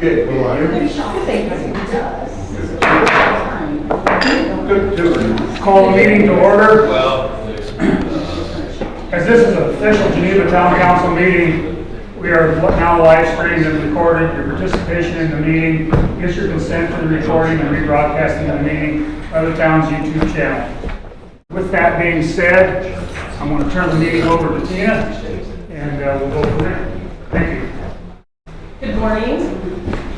Good. Good. Call the meeting to order. As this is an official Geneva Town Council meeting, we are now live streamed and recorded. Your participation in the meeting gives your consent to the recording and rebroadcasting of the meeting by the town's YouTube channel. With that being said, I'm going to turn the meeting over to Tina, and we'll go from there. Thank you. Good morning.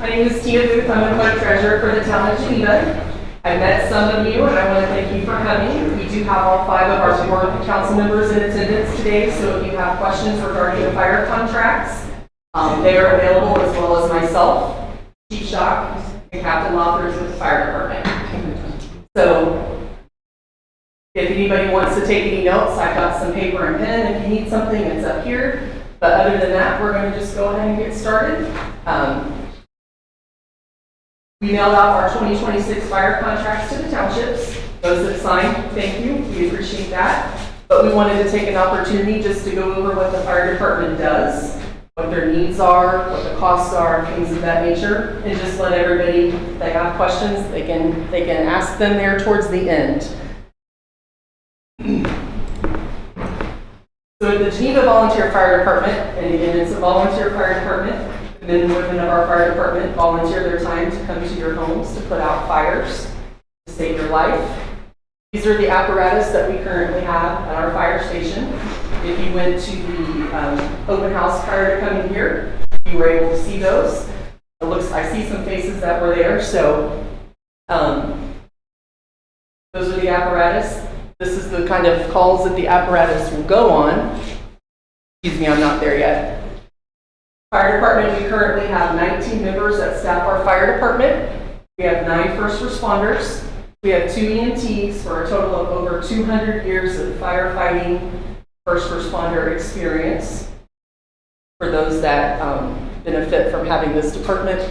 My name is Tina Booth. I'm the clerk treasurer for the town of Geneva. I met some of you and I want to thank you for coming. We do have all 5 of our board council members in attendance today, so if you have questions regarding the fire contracts, they are available, as well as myself, Chief Shock, and Captain Lothers with the fire department. So if anybody wants to take any notes, I've got some paper and pen. If you need something, it's up here. But other than that, we're going to just go ahead and get started. We mailed out our 2026 fire contracts to the townships. Those that signed, thank you. We appreciate that. But we wanted to take an opportunity just to go over what the fire department does, what their needs are, what the costs are, things of that nature, and just let everybody, if they have questions, they can ask them there towards the end. So the Geneva Volunteer Fire Department, and again, it's a volunteer fire department. The men and women of our fire department volunteer their time to come to your homes to put out fires, to save your life. These are the apparatus that we currently have at our fire station. If you went to the open house prior to coming here, you were able to see those. I see some faces that were there, so those are the apparatus. This is the kind of calls that the apparatus will go on. Excuse me, I'm not there yet. Fire department, we currently have 19 members that staff our fire department. We have 9 first responders. We have 2 EMTs for a total of over 200 years of firefighting first responder experience for those that benefit from having this department.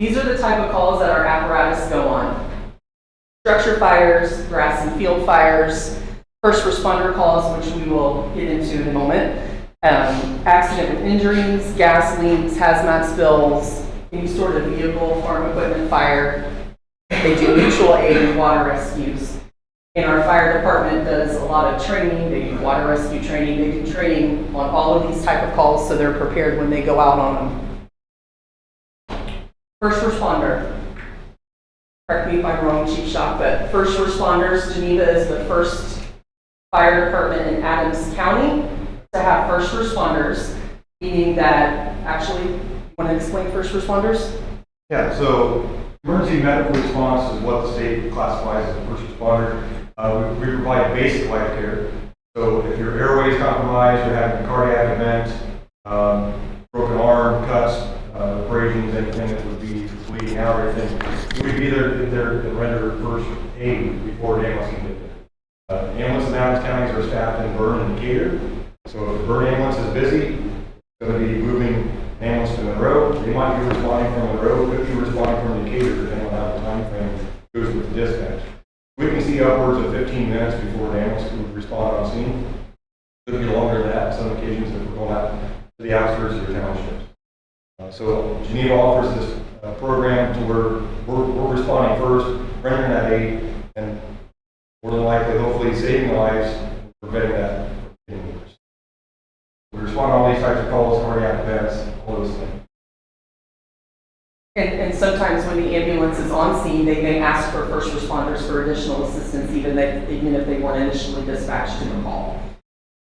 These are the type of calls that our apparatus go on. Structure fires, grass and field fires, first responder calls, which we will get into in a moment, accident with injuries, gas leaks, hazmat spills, any sort of vehicle, farm equipment fire. They do mutual aid and water rescues. And our fire department does a lot of training. They do water rescue training. They do training on all of these type of calls so they're prepared when they go out on them. First responder. Correct me if I'm wrong, Chief Shock, but first responders, Geneva is the first fire department in Adams County to have first responders, meaning that, actually, you want to explain first responders? Yeah, so emergency medical response is what the state classifies as a first responder. We provide basic life care. So if your airway is compromised, you're having a cardiac event, broken arm, cuts, abrasions, anything that would be bleeding out or anything, we'd be there to render first aid before an ambulance can get there. Ambulance in Adams counties are staffed in Bern and Decatur. So if the Bern ambulance is busy, it's going to be moving an ambulance to Monroe. They might be responding from Monroe, could be responding from Decatur, depending on how the time frame goes with the dispatch. We can see upwards of 15 minutes before an ambulance would respond on scene. It could be longer than that on some occasions if we're going out to the outskirts of your townships. So Geneva offers this program to where we're responding first, rendering that aid, and more than likely, hopefully, saving lives and preventing that from getting worse. We respond to all these types of calls, cardiac events, all those things. And sometimes when the ambulance is on scene, they may ask for first responders for additional assistance, even if they weren't initially dispatched to the call.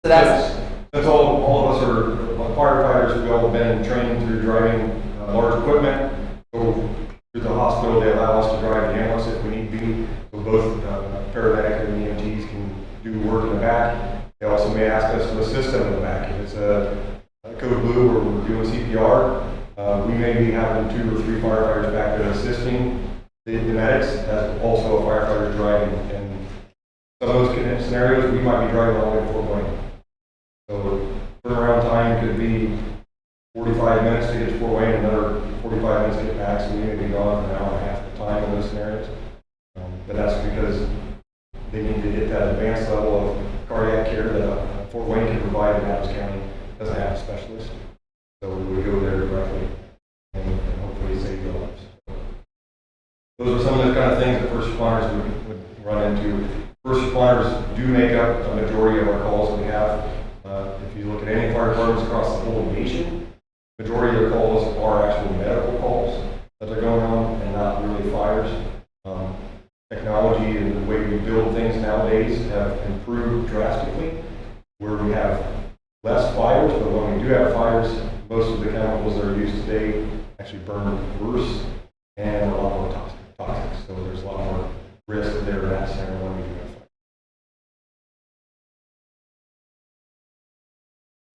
So that's all of us are firefighters. We've all been trained through driving large equipment. So through the hospital, they allow us to drive the ambulance if we need to be. So both paramedic and EMTs can do work in the back. They also may ask us to assist them in the back. If it's a code blue where we're doing CPR, we may be having 2 or 3 firefighters back there assisting the medics, as also a firefighter driving. And some of those scenarios, we might be driving all the way to Fort Wayne. So turnaround time could be 45 minutes to get to Fort Wayne, another 45 minutes to get back, so we may be gone for an hour and a half at a time in those scenarios. But that's because they need to get that advanced level of cardiac care that Fort Wayne can provide in Adams County. Doesn't have fire specialist. So we would go there directly and hopefully save their lives. Those are some of the kind of things that first responders would run into. First responders do make up a majority of our calls that we have. If you look at any fire departments across the whole nation, majority of their calls are actual medical calls that are going on and not really fires. Technology and the way we build things nowadays have improved drastically, where we have less fires, but when we do have fires, most of the chemicals that are used today actually burn worse and are a lot more toxic. So there's a lot more risk there in that scenario when we do have fire.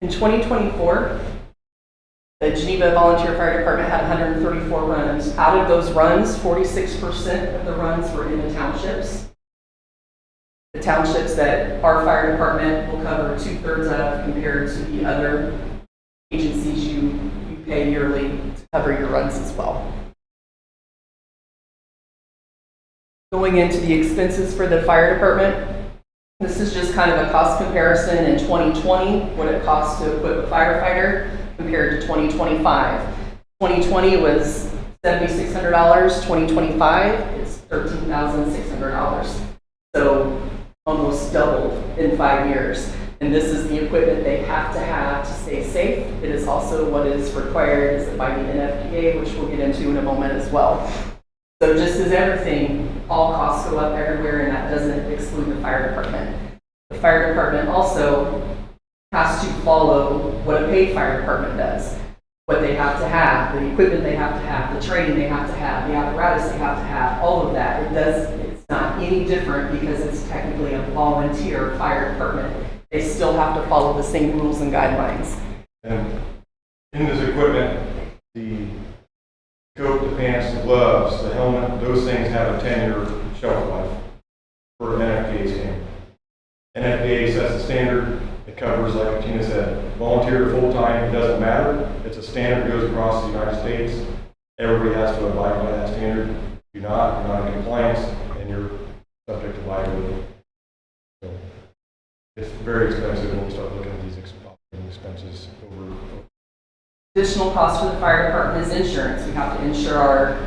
In 2024, the Geneva Volunteer Fire Department had 134 runs. Out of those runs, 46% of the runs were in the townships. The townships that our fire department will cover 2/3 of compared to the other agencies you pay yearly to cover your runs as well. Going into the expenses for the fire department, this is just kind of a cost comparison in 2020, what it costs to equip a firefighter compared to 2025. 2020 was $7,600, 2025 is $13,600. So almost doubled in 5 years. And this is the equipment they have to stay safe. It is also what is required by the NFPA, which we'll get into in a moment as well. So just as everything, all costs go up everywhere, and that doesn't exclude the fire department. The fire department also has to follow what a paid fire department does. What they have to have, the equipment they have to have, the training they have to have, the apparatus they have to have, all of that. It's not any different because it's technically a volunteer fire department. They still have to follow the same rules and guidelines. And in this equipment, the coat, the pants, the gloves, the helmet, those things have a 10-year shelf life for an NFPA standard. NFPA sets the standard. It covers, like Tina said, volunteer or full-time, it doesn't matter. It's a standard that goes across the United States. Everybody has to abide by that standard. If you're not in compliance, and you're subject to liability. So it's very expensive when we start looking at these expenses over. Additional cost for the fire department is insurance. We have to insure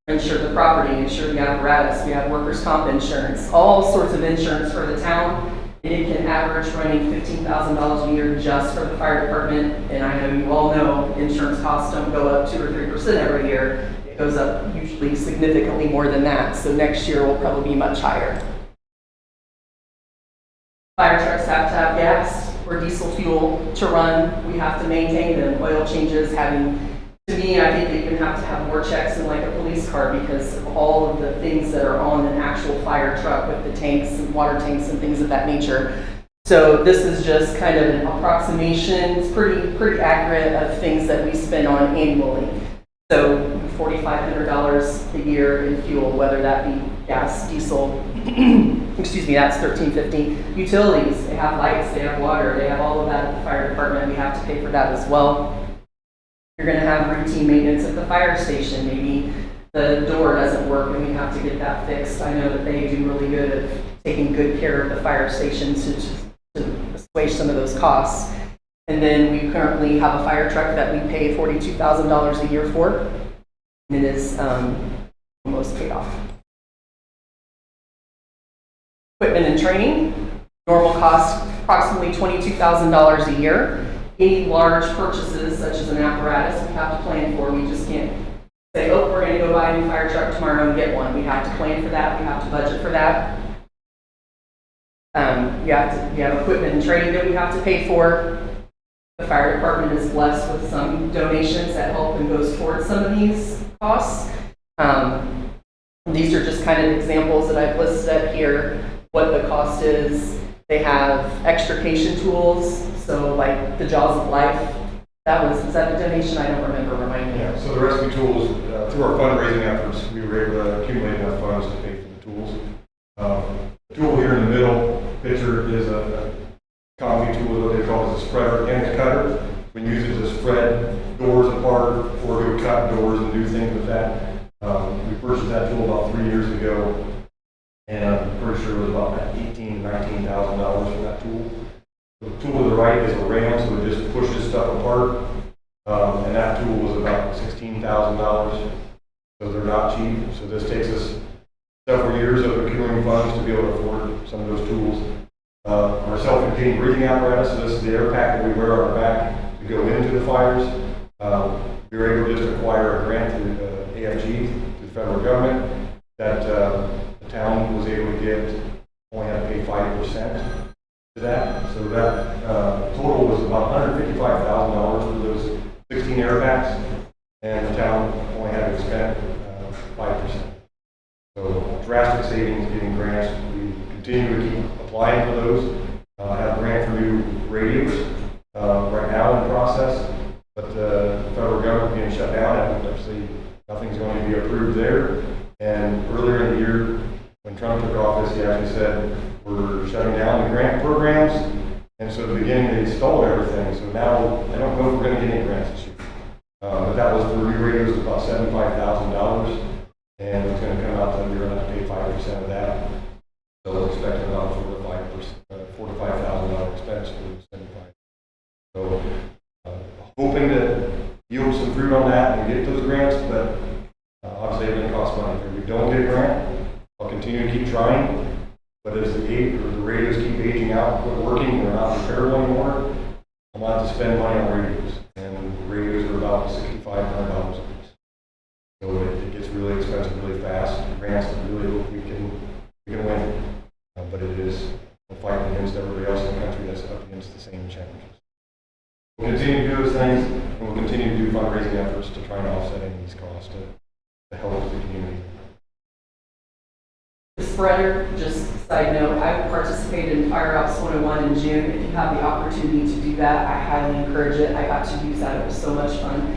the property, insure the apparatus. We have workers' comp insurance, all sorts of insurance for the town. And it can average running $15,000 a year just for the fire department. And I know you all know insurance costs don't go up 2 or 3% every year. It goes up usually significantly more than that. So next year will probably be much higher. Fire trucks have to have gas or diesel fuel to run. We have to maintain them. Oil changes, to me, I think that you have to have more checks than like a police car because of all of the things that are on an actual fire truck with the tanks and water tanks and things of that nature. So this is just kind of an approximation. It's pretty accurate of things that we spend on annually. So $4,500 a year in fuel, whether that be gas, diesel, excuse me, that's $1,350. Utilities, they have lights, they have water, they have all of that at the fire department. We have to pay for that as well. You're going to have routine maintenance at the fire station. Maybe the door doesn't work and we have to get that fixed. I know that they do really good at taking good care of the fire station to assuage some of those costs. And then we currently have a fire truck that we pay $42,000 a year for, and it is almost paid off. Equipment and training, normal cost approximately $22,000 a year. Any large purchases, such as an apparatus, we have to plan for. We just can't say, oh, we're going to go buy a new fire truck tomorrow and get one. We have to plan for that. We have to budget for that. We have equipment and training that we have to pay for. The fire department is blessed with some donations that help and goes towards some of these costs. These are just kind of examples that I've listed up here, what the cost is. They have extrication tools, so like the Jaws of Life. Is that a donation? I don't remember. Remind me. Yeah, so the rescue tools, through our fundraising efforts, we were able to accumulate enough funds to pay for the tools. The tool here in the middle picture is a concrete tool, what they call a spreader and a cutter. We use it to spread doors apart or to cut doors and do things with that. We purchased that tool about 3 years ago, and I'm pretty sure it was about $18,000 to $19,000 for that tool. The tool to the right is a ram, so it just pushes stuff stuff apart. And that tool was about $16,000. So they're not cheap. So this takes us several years of accruing funds to be able to afford some of those tools. Our self-contained breathing apparatus, so this is the air pack that we wear on our back to go into the fires. We were able to just acquire a grant through AFG, through the federal government, that the town was able to get, only had to pay 5% to that. So that total was about $155,000 for those 16 air packs, and the town only had to spend 5%. So drastic savings getting grants. We continue to keep applying for those. I have a grant for new radios right now in process, but the federal government being shut down, obviously nothing's going to be approved there. And earlier in the year, when Trump took office, he actually said, we're shutting down the grant programs. And so at the beginning, they stalled everything. So now, I don't know if we're going to get any grants this year. But that was for new radios, about $75,000. And it's going to come out that we're going to have to pay 5% of that. So we're expecting about $4,000 to $5,000 expense for those 75. So hoping to yield some fruit on that and get those grants, but obviously they're going to cost money. If we don't get a grant, I'll continue to keep trying. But as the radios keep aging out, quit working, and they're not repairable anymore, I'm going to have to spend money on radios. And radios are about $6,500 a piece. So it gets really expensive really fast. Grants really hope we can win. But it is fighting against everybody else in the country that's up against the same challenges. We'll continue to do those things, and we'll continue to do fundraising efforts to try and offset any of these costs to help the community. The spreader, just a side note, I participated in Fire Ops 101 in June. If you have the opportunity to do that, I highly encourage it. I got to use that. It was so much fun.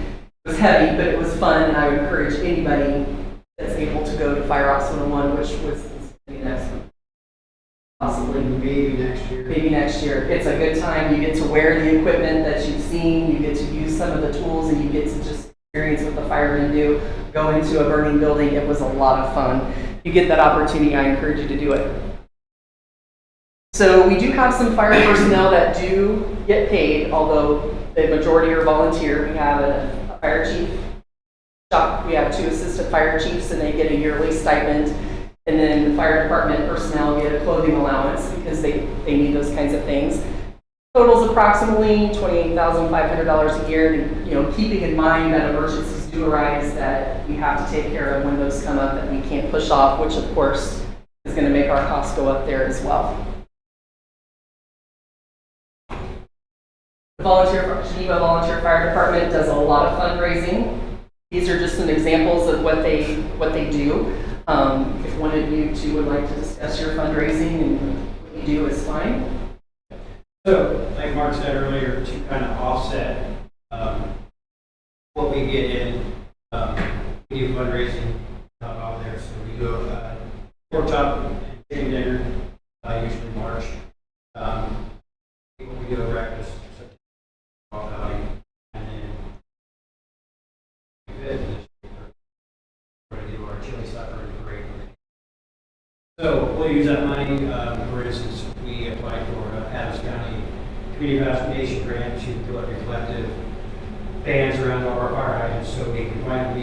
It was heavy, but it was fun, and I would encourage anybody that's able to go to Fire Ops 101, which was next one. Possibly. Maybe next year. Maybe next year. It's a good time. You get to wear the equipment that you've seen. You get to use some of the tools, and you get to just experience what the firemen do. Go into a burning building. It was a lot of fun. If you get that opportunity, I encourage you to do it. So we do have some fire personnel that do get paid, although the majority are volunteer. We have a fire chief. We have 2 assistant fire chiefs, and they get a yearly stipend. And then the fire department personnel get a clothing allowance because they need those kinds of things. Totals approximately $28,500 a year. And, keeping in mind that emergencies do arise that we have to take care of when those come up that we can't push off, which of course is going to make our costs go up there as well. The Geneva Volunteer Fire Department does a lot of fundraising. These are just some examples of what they do. If one of you two would like to discuss your fundraising and what you do, is fine. So, like Mark said earlier, to kind of offset what we get in, we do fundraising out there. So we do pork chop and chicken dinner, usually March. We do a breakfast, and then we're going to do our chili supper and parade. So we'll use that money. For instance, we applied for Adams County Community Foundation grant to put reflective fans around all our fire hydrants so we can find them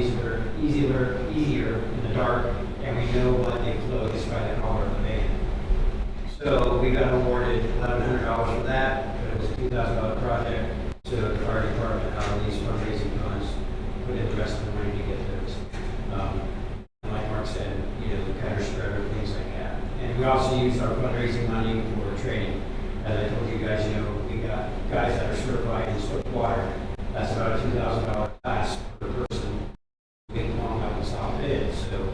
easier in the dark, and we know what they flow just by the color of the van. So we got awarded $1,100 for that, but it was a $2,000 project. So the fire department out of these fundraising funds put in the rest of the money to get those. And like Mark said, the cutter spreader, things like that. And we also use our fundraising money for training. As I told you guys, we got guys that are certified in swift water. That's about a $2,000 class per person to get along up in South Bend. So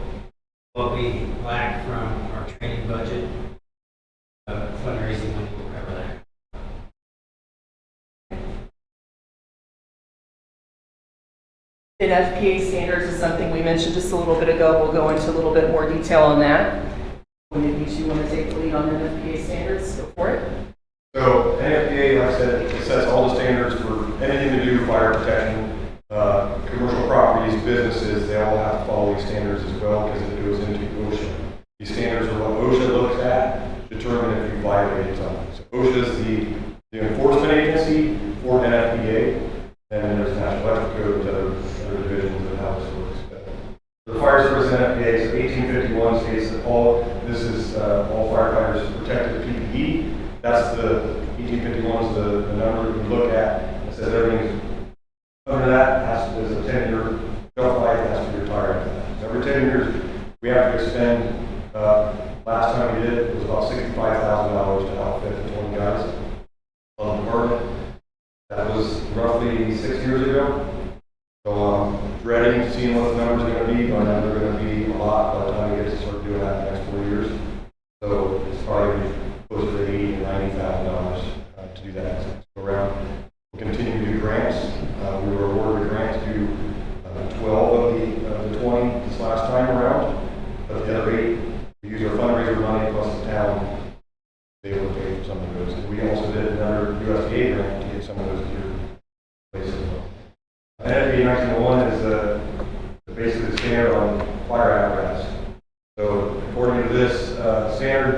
what we lack from our training budget, fundraising money will cover that. And FPA standards is something we mentioned just a little bit ago. We'll go into a little bit more detail on that. When you two want to take the lead on NFPA standards, go for it. So NFPA, like I said, it sets all the standards for anything to do with fire protection. Commercial properties, businesses, they all have to follow these standards as well because it goes into OSHA. These standards are what OSHA looks at to determine if you violated something. So OSHA is the enforcement agency for NFPA. And then there's National Electric Code, which other divisions of how this works. But the fire service NFPA, so 1851 states that this is all firefighters protected PPE. That's the 1851 is the number that we look at. It says everything under that is a 10-year shelf life, has to be retired after that. So every 10 years, we have to expend. Last time we did it was about $65,000 to outfit the 20 guys on the department. That was roughly 6 years ago. So dreading seeing what the numbers are going to be, but I know they're going to be a lot by the time we get to start doing that in the next 4 years. So it's probably closer to $80,000 to $90,000 to do that next go around. We'll continue to do grants. We were awarded a grant to do 12 of the 20 this last time around, but the other 8 we use our fundraiser money plus the town to be able to pay for some of those. We also did another USDA grant to get some of those here places as well. NFPA 1901 is basically the standard on fire apparatus. So according to this standard,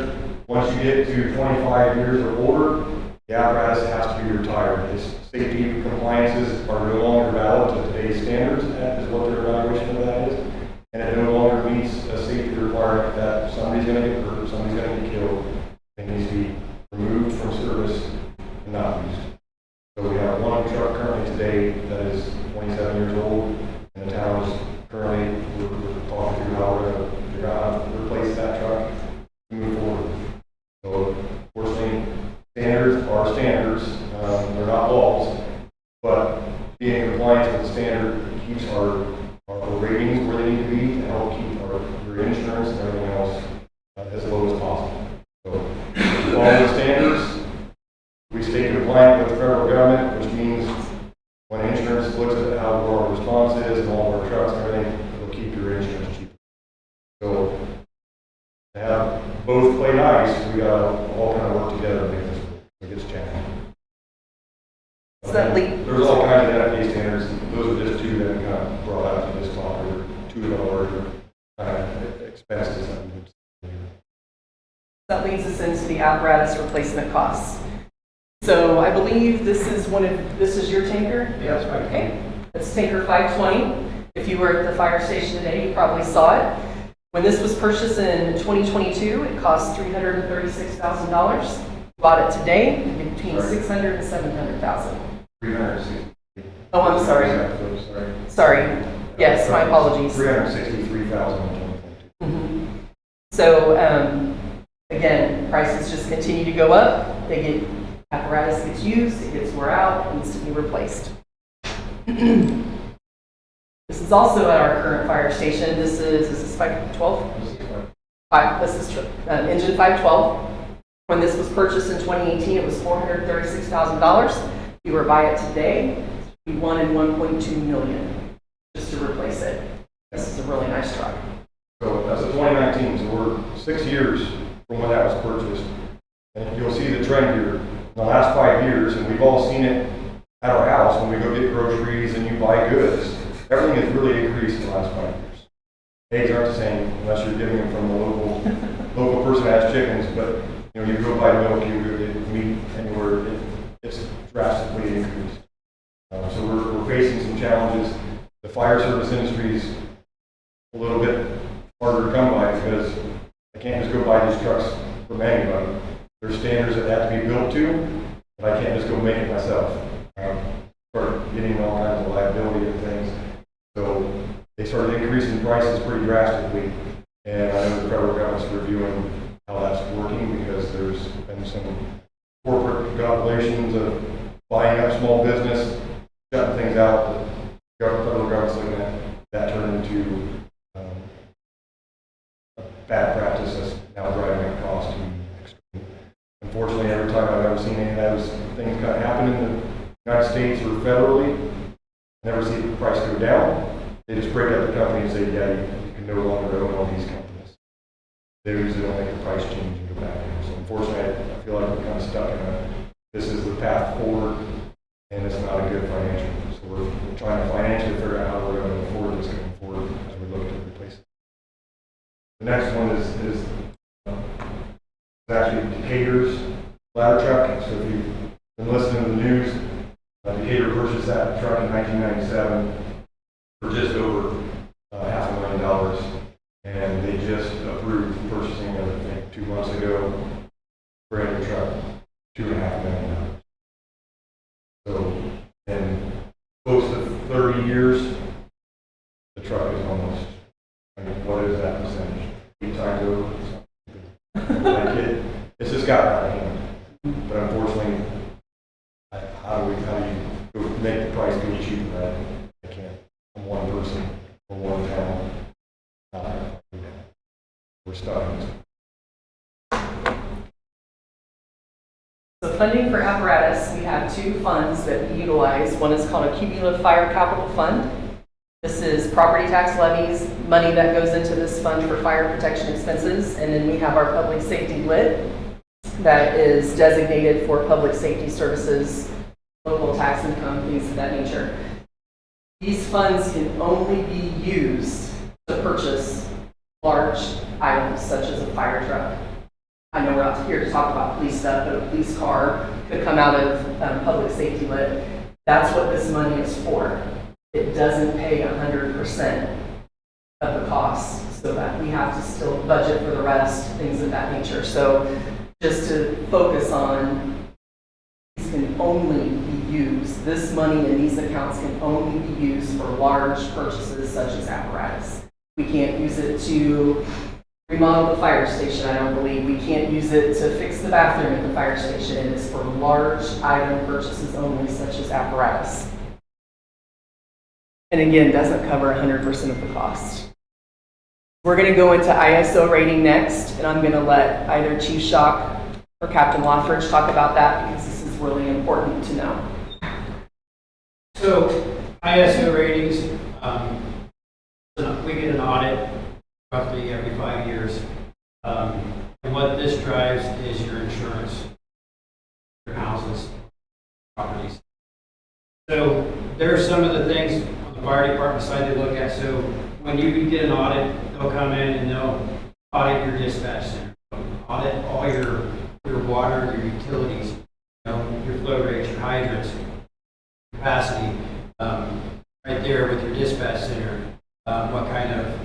once you get to 25 years or older, the apparatus has to be retired. Its safety compliances are no longer valid to today's standards. That is what their evaluation of that is. And it no longer meets a safety requirement that somebody's going to get hurt, somebody's going to get killed. It needs to be removed from service and not used. So we have one truck currently today that is 27 years old, and the town is currently, we're talking through how we're going to figure out how to replace that truck and move forward. So fortunately, standards are standards. They're not laws, but being in compliance with the standard keeps our ratings where they need to be to help keep your insurance and everything else as low as possible. So with all the standards, we stay compliant with the federal government, which means when insurance looks at how our response is and all of our trucks and everything, it'll keep your insurance cheaper. So to have both play nice, we got to all kind of work together to make this work. It gets challenging. So that There's all kinds of NFPA standards. Those are just 2 that we kind of brought out to this talk. There were 2 of the larger kind of expenses that we would see. That leads us into the apparatus replacement costs. So I believe this is your tanker? Yeah, that's right. Okay. It's tanker 520. If you were at the fire station today, you probably saw it. When this was purchased in 2022, it cost $336,000. Bought it today between $600,000 and $700,000. 360. Oh, I'm sorry. Sorry. Yes, my apologies. 363,000. So again, prices just continue to go up. Apparatus gets used, it gets wore out, it needs to be replaced. This is also at our current fire station. This is 512? This is engine 512. When this was purchased in 2018, it was $436,000. If you were to buy it today, it would be $1.2 million just to replace it. This is a really nice truck. So that's a 2019, so we're 6 years from when that was purchased. And you'll see the trend here in the last 5 years, and we've all seen it at our house when we go get groceries and you buy goods. Everything has really increased in the last 5 years. Eggs aren't the same unless you're getting them from the local person that has chickens, but you go buy milk, you go get meat anywhere, it's drastically increased. So we're facing some challenges. The fire service industry is a little bit harder to come by because I can't just go buy these trucks from anybody. There's standards that have to be built to, but I can't just go make it myself. Start getting all kinds of liability and things. So they started increasing prices pretty drastically, and I know the federal government's reviewing how that's working because there's been some corporate calculations of buying up small business, shutting things out. The federal government's looking at that turn into a bad practice that's now driving up cost to extreme. Unfortunately, every time I've ever seen any of those things kind of happen in the United States or federally, I never see the price go down. They just break up the company and say, yeah, you can no longer own all these companies. They usually don't make the price change and go back in. So unfortunately, I feel like we're kind of stuck in this is the path forward, and it's not a good financial. So we're trying to financially figure out how we're going to afford this going forward as we look to replace it. The next one is actually Decatur's ladder truck. So if you've been listening to the news, Decatur Decatur purchased that truck in 1997 for just over $500,000. And they just approved purchasing it, I think, 2 months ago. Brand new truck, $2.5 million. So, in close to 30 years, the truck is almost, I mean, what is that percentage? 8 times over? Like it's just got out of hand. But unfortunately, how do you make the price go cheaper? I can't. I'm one person or one town. We're stuck. So funding for apparatus, we have two funds that we utilize. One is called a cumulative fire capital fund. This is property tax levies, money that goes into this fund for fire protection expenses. And then we have our public safety lit that is designated for public safety services, local tax income, things of that nature. These funds can only be used to purchase large items such as a fire truck. I know we're not here to talk about police stuff, but a police car could come out of public safety lit. That's what this money is for. It doesn't pay 100% of the costs, so that we have to still budget for the rest, things of that nature. So just to focus on, these can only be used, this money in these accounts can only be used for large purchases such as apparatus. We can't use it to remodel the fire station, I don't believe. We can't use it to fix the bathroom at the fire station. It is for large item purchases only, such as apparatus. And again, doesn't cover 100% of the cost. We're going to go into ISO rating next, and I'm going to let either Chief Shock or Captain Lothridge talk about that because this is really important to know. So ISO ratings, we get an audit roughly every 5 years. And what this drives is your insurance, your houses, properties. So there are some of the things on the fire department side to look at. So when you get an audit, they'll come in and they'll audit your dispatch center, audit all your water, your utilities, your flow rates, your hydrants, capacity, right there with your dispatch center, what kind of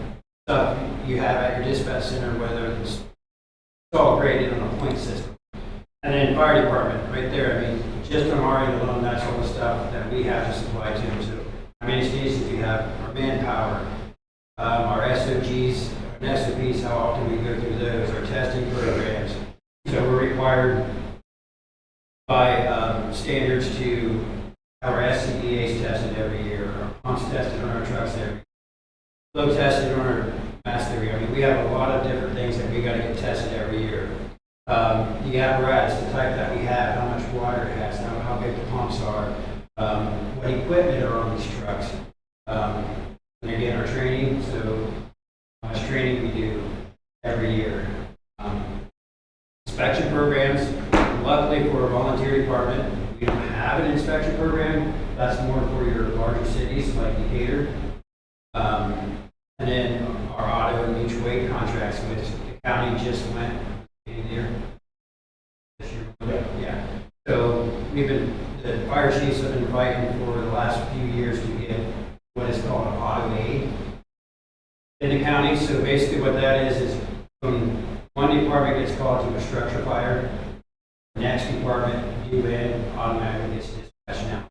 stuff you have at your dispatch center, whether it's all graded on a point system. And then fire department, right there, I mean, just from our end alone, that's all the stuff that we have to supply to them. So how many stations we have, our manpower, our SOGs, and SOPs, how often we go through those, our testing programs. So we're required by standards to have our SCBAs tested every year, our pumps tested on our trucks every year, flow tested on our mass every year. I mean, we have a lot of different things that we got to get tested every year. The apparatus, the type that we have, how much water it has, how big the pumps are, what equipment are on these trucks. And again, our training, so how much training we do every year. Inspection programs, luckily for a volunteer department, we don't have an inspection program. That's more for your larger cities like Decatur. And then our auto and mutual aid contracts, which the county just went in there this year. Yeah. So the fire chiefs have been fighting for the last few years to get what is called an auto aid in the county. So basically what that is when one department gets called to a structure fire, the next department, UN, automatically gets dispatched now.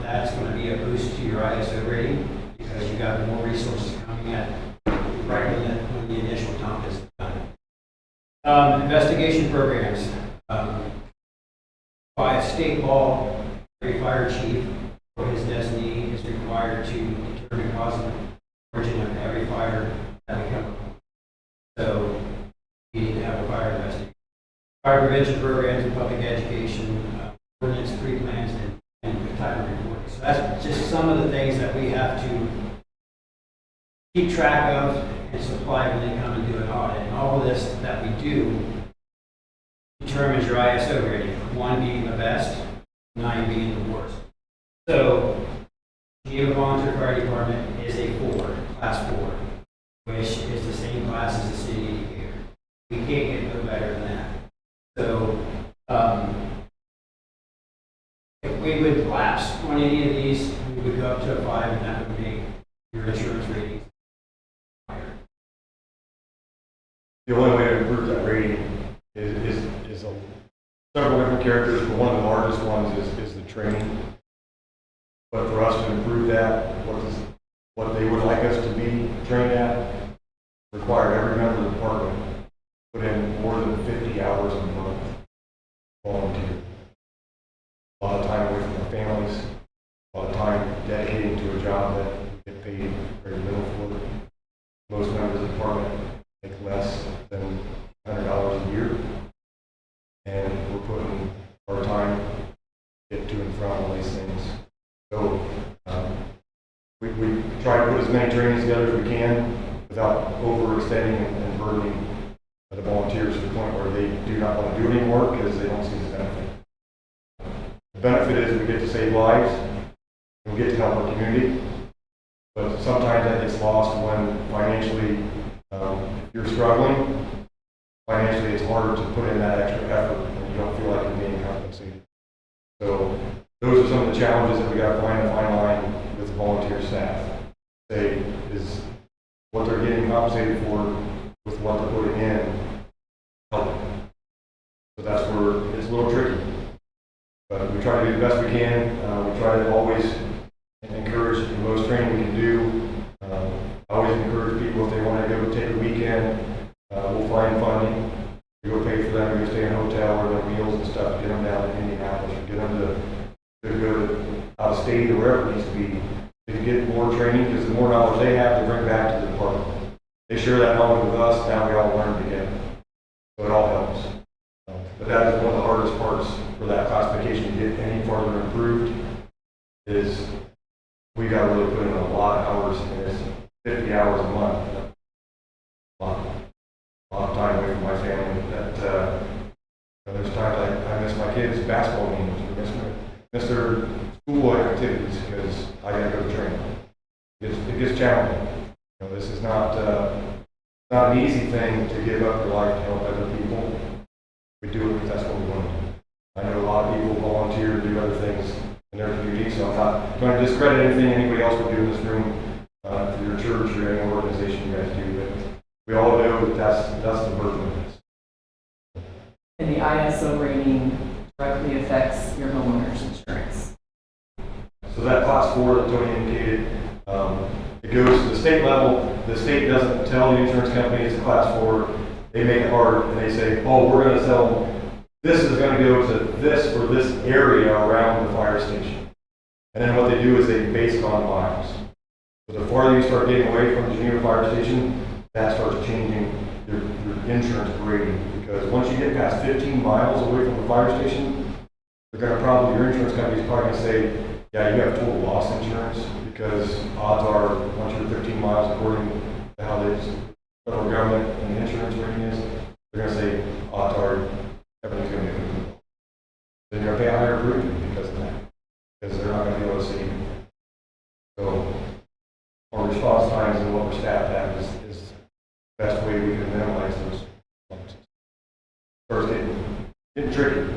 That's going to be a boost to your ISO rating because you got more resources coming at right when the initial dump is done. Investigation programs. By a state law, every fire chief or his designee is required to determine cause and origin of every fire that we come upon. So we need to have a fire investigation. Fire prevention programs and public education, ordinance, pre-plans, and time reporting. So that's just some of the things that we have to keep track of and supply when they come and do an audit. And all of this that we do determines your ISO rating, 1 being the best, 9 being the worst. So Geneva Volunteer Fire Department is a 4, class 4, which is the same class as the city of Decatur. We can't get no better than that. So if we would on any of these, we would go up to a 5, and that would make your insurance rating higher. The only way to improve that rating is several different characters, but one of the largest ones is the training. But for us to improve that, what they would like us to be trained at, require every member of the department put in more than 50 hours a month volunteer. A lot of time away from their families, a lot of time dedicating to a job that we get paid very little for. Most members of the department make less than $100 a year, and we're putting our time to get to and from all these things. So we try to put as many trainings together as we can without overextending and burdening the volunteers to the point where they do not want to do any more because they don't see the benefit. The benefit is we get to save lives, and we get to help our community, but sometimes that gets lost when financially, if you're struggling, financially it's harder to put in that extra effort and you don't feel like you're being compensated. So those are some of the challenges that we got to find a fine line with the volunteer staff. Say, is what they're getting compensated for with what they're putting in helping? So that's where it's a little tricky. But we try to do the best we can. We try to always encourage the most training we can do. I always encourage people if they want to go take a weekend, we'll find funding. We go pay for them to go stay in a hotel or their meals and stuff, get them down to Indianapolis, or get them to go to out of state or wherever it needs to be to get more training, because the more knowledge they have to bring back to the department. They share that knowledge with us, now we all learn together. So it all helps. But that is one of the hardest parts for that classification to get any farther improved is we got to really put in a lot of hours, and it's 50 hours a month. A lot of time away from my family. That there's times I miss my kids' basketball games, or miss their school activities because I got to go to training. It gets challenging. This is not an easy thing to give up your life to help other people. We do it because that's what we want to do. I know a lot of people volunteer to do other things in their community, so I'm not trying to discredit anything anybody else would do in this room for your church or any organization you guys do, but we all know that that's the burden of this. And the ISO rating directly affects your homeowner's insurance. So that class 4 that Tony indicated, it goes to the state level. The state doesn't tell the insurance company it's a class 4. They make it hard and they say, oh, we're going to sell, this is going to go to this for this area around the fire station. And then what they do is they base it on miles. So the farther you start getting away from the Geneva fire station, that starts changing your insurance grading. Because once you get past 15 miles away from the fire station, they're going to your insurance company is probably going to say, yeah, you have total loss insurance, because odds are, once you're 15 miles, according to how the federal government and the insurance rating is, they're going to say, odds are everything's going to be good. Then you're going to pay a higher premium because of that, because they're not going to be able to see you. So our response times and what we're staffed at is the best way we can minimize those responses. First, getting tricky.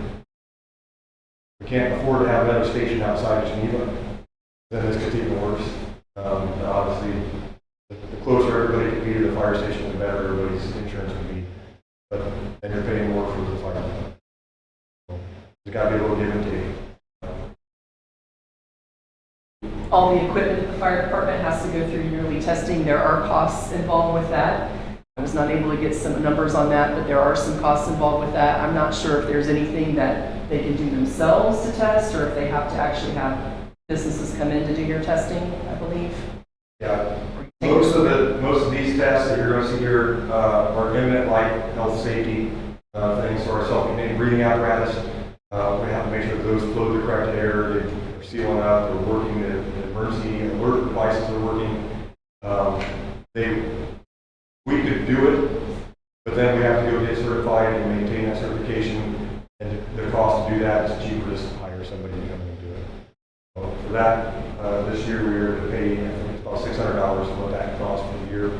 We can't afford to have another station outside of Geneva. Then this gets even worse. Obviously, the closer everybody can be to the fire station, the better everybody's insurance can be. But then you're paying more for the fire. So there's got to be a little give and take. All the equipment at the fire department has to go through yearly testing. There are costs involved with that. I was not able to get some numbers on that, but there are some costs involved with that. I'm not sure if there's anything that they can do themselves to test, or if they have to actually have businesses come in to do your testing, I believe. Yeah. Most of these tests that you're going to see here are imminent, like health safety things, so our self-contained breathing apparatus. We have to make sure that those flow the correct air, they're sealing up, they're working, the emergency alert devices are working. We could do it, but then we have to go get certified and maintain that certification, and the cost to do that is cheaper just to hire somebody to come in and do it. So for that, this year we were to pay, I think it's about $600 for what that costs for the year.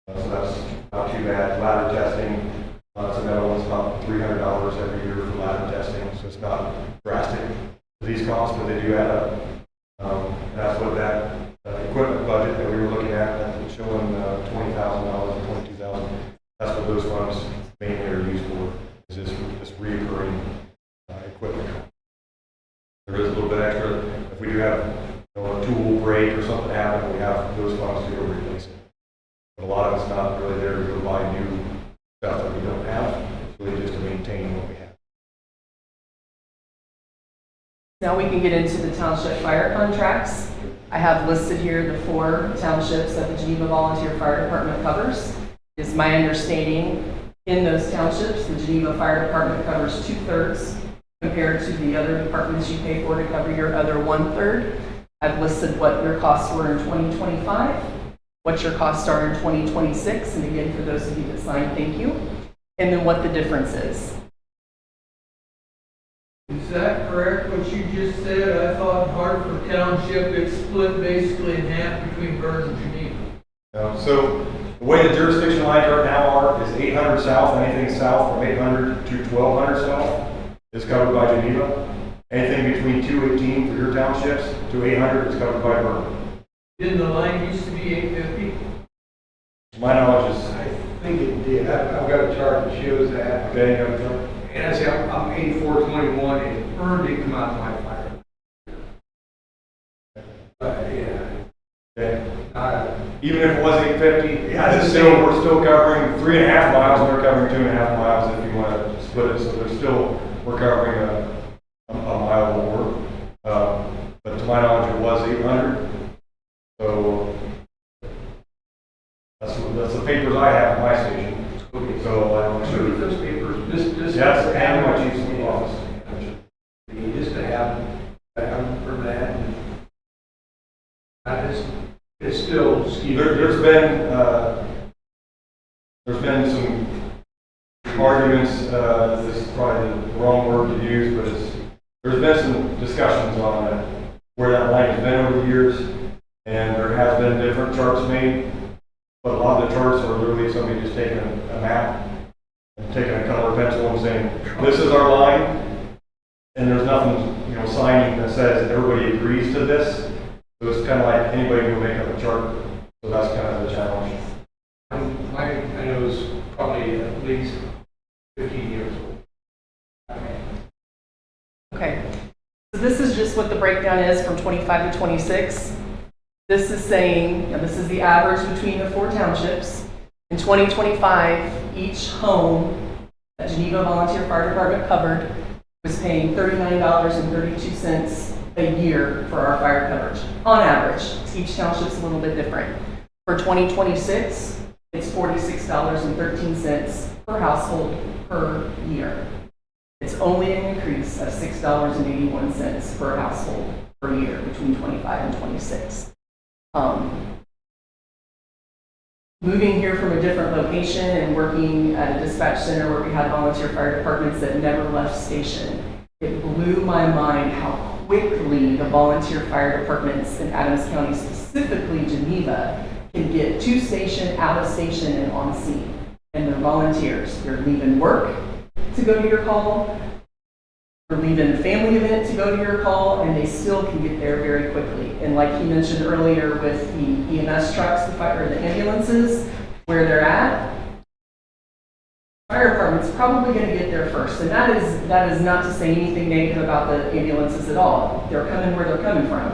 So that's not too bad. Ladder testing, so another one's about $300 every year for ladder testing, so it's not drastic for these costs, but they do add up. we do have, a tool break or something happen, we have those funds to go replace it. But a lot of it's not really there to go buy new stuff that we don't have. It's really just to maintain what we have. Now we can get into the township fire contracts. I have listed here the 4 townships that the Geneva Volunteer Fire Department covers. It's my understanding in those townships, the Geneva Fire Department covers 2/3 compared to the other departments you pay for to cover your other 1/3. I've listed what your costs were in 2025, what your costs are in 2026, and again, for those of you that signed, thank you, and then what the difference is. Is that correct, what you just said? I thought Hartford Township, it's split basically in half between Bern and Geneva. So the way the jurisdiction lines right now are is 800 south, anything south from 800 to 1200 south is covered by Geneva. Anything between 218 for your townships to 800 is covered by Bern. Didn't the line used to be 850? My knowledge is, I think it did. I've got a chart that shows that. okay, you have a chart? And I say I'm 8421 and Bern didn't come out of my fire. But yeah, Okay. even Even if it was 850, Yeah, it's still, we're still covering 3.5 miles, and we're covering 2.5 miles if you want to split it, so there's still, we're covering a mile more. But to my knowledge, it was 800. So that's the papers I have in my station. okay. So I'm So sure. those papers, this Yeah, that's the have animal chief's office. just to have from that. And I just, it's still skewed. There's been some arguments, this is probably the wrong word to use, but there's been some discussions on that, where that line has been over the years, and there has been different charts made, but a lot of the charts are literally somebody just taking a map and taking a color pencil and saying, this is our line, and there's nothing, signing that says everybody agrees to this. So it's kind of like anybody will make up a chart, so that's kind of the challenge. I know it's probably at least 15 years old. Okay, so this is just what the breakdown is from 25 to 26. This is saying, this is the average between the 4 townships. In 2025, each home that Geneva Volunteer Fire Department covered was paying $39.32 a year for our fire coverage, on average. Each township's a little bit different. For 2026, it's $46.13 per household per year. It's only an increase of $6.81 per household per year between 25 and 26. Moving here from a different location and working at a dispatch center where we had volunteer fire departments that never left station, it blew my mind how quickly the volunteer fire departments in Adams County, specifically Geneva, can get to station, out of station, and on scene. And they're volunteers. They're leaving work to go to your call. They're leaving a family event to go to your call, and they still can get there very quickly. And like he mentioned earlier with the EMS trucks, the ambulances, where they're at, fire department's probably going to get there first. And that is not to say anything negative about the ambulances at all. They're coming where they're coming from.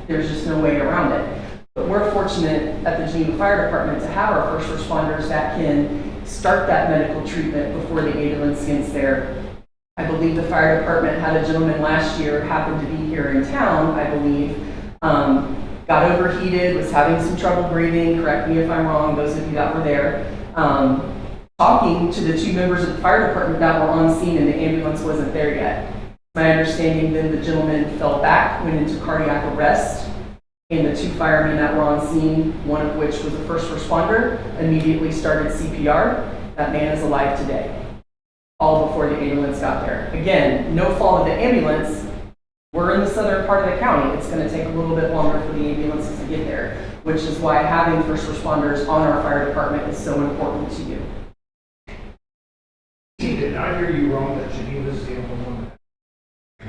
There's just no way around it. But we're fortunate at the Geneva Fire Department to have our first responders that can start that medical treatment before the ambulance gets there. I believe the fire department had a gentleman last year, happened to be here in town, I believe, got overheated, was having some trouble breathing, correct me if I'm wrong, those of you that were there, talking to the 2 members of the fire department that were on scene and the ambulance wasn't there yet. My understanding then the gentleman fell back, went into cardiac arrest, and the 2 firemen that were on scene, one of which was a first responder, immediately started CPR. That man is alive today, all before the ambulance got there. Again, no fault of the ambulance. We're in the southern part of the county. It's going to take a little bit longer for the ambulances to get there, which is why having first responders on our fire department is so important to you. Did I hear you wrong that Geneva's the only one?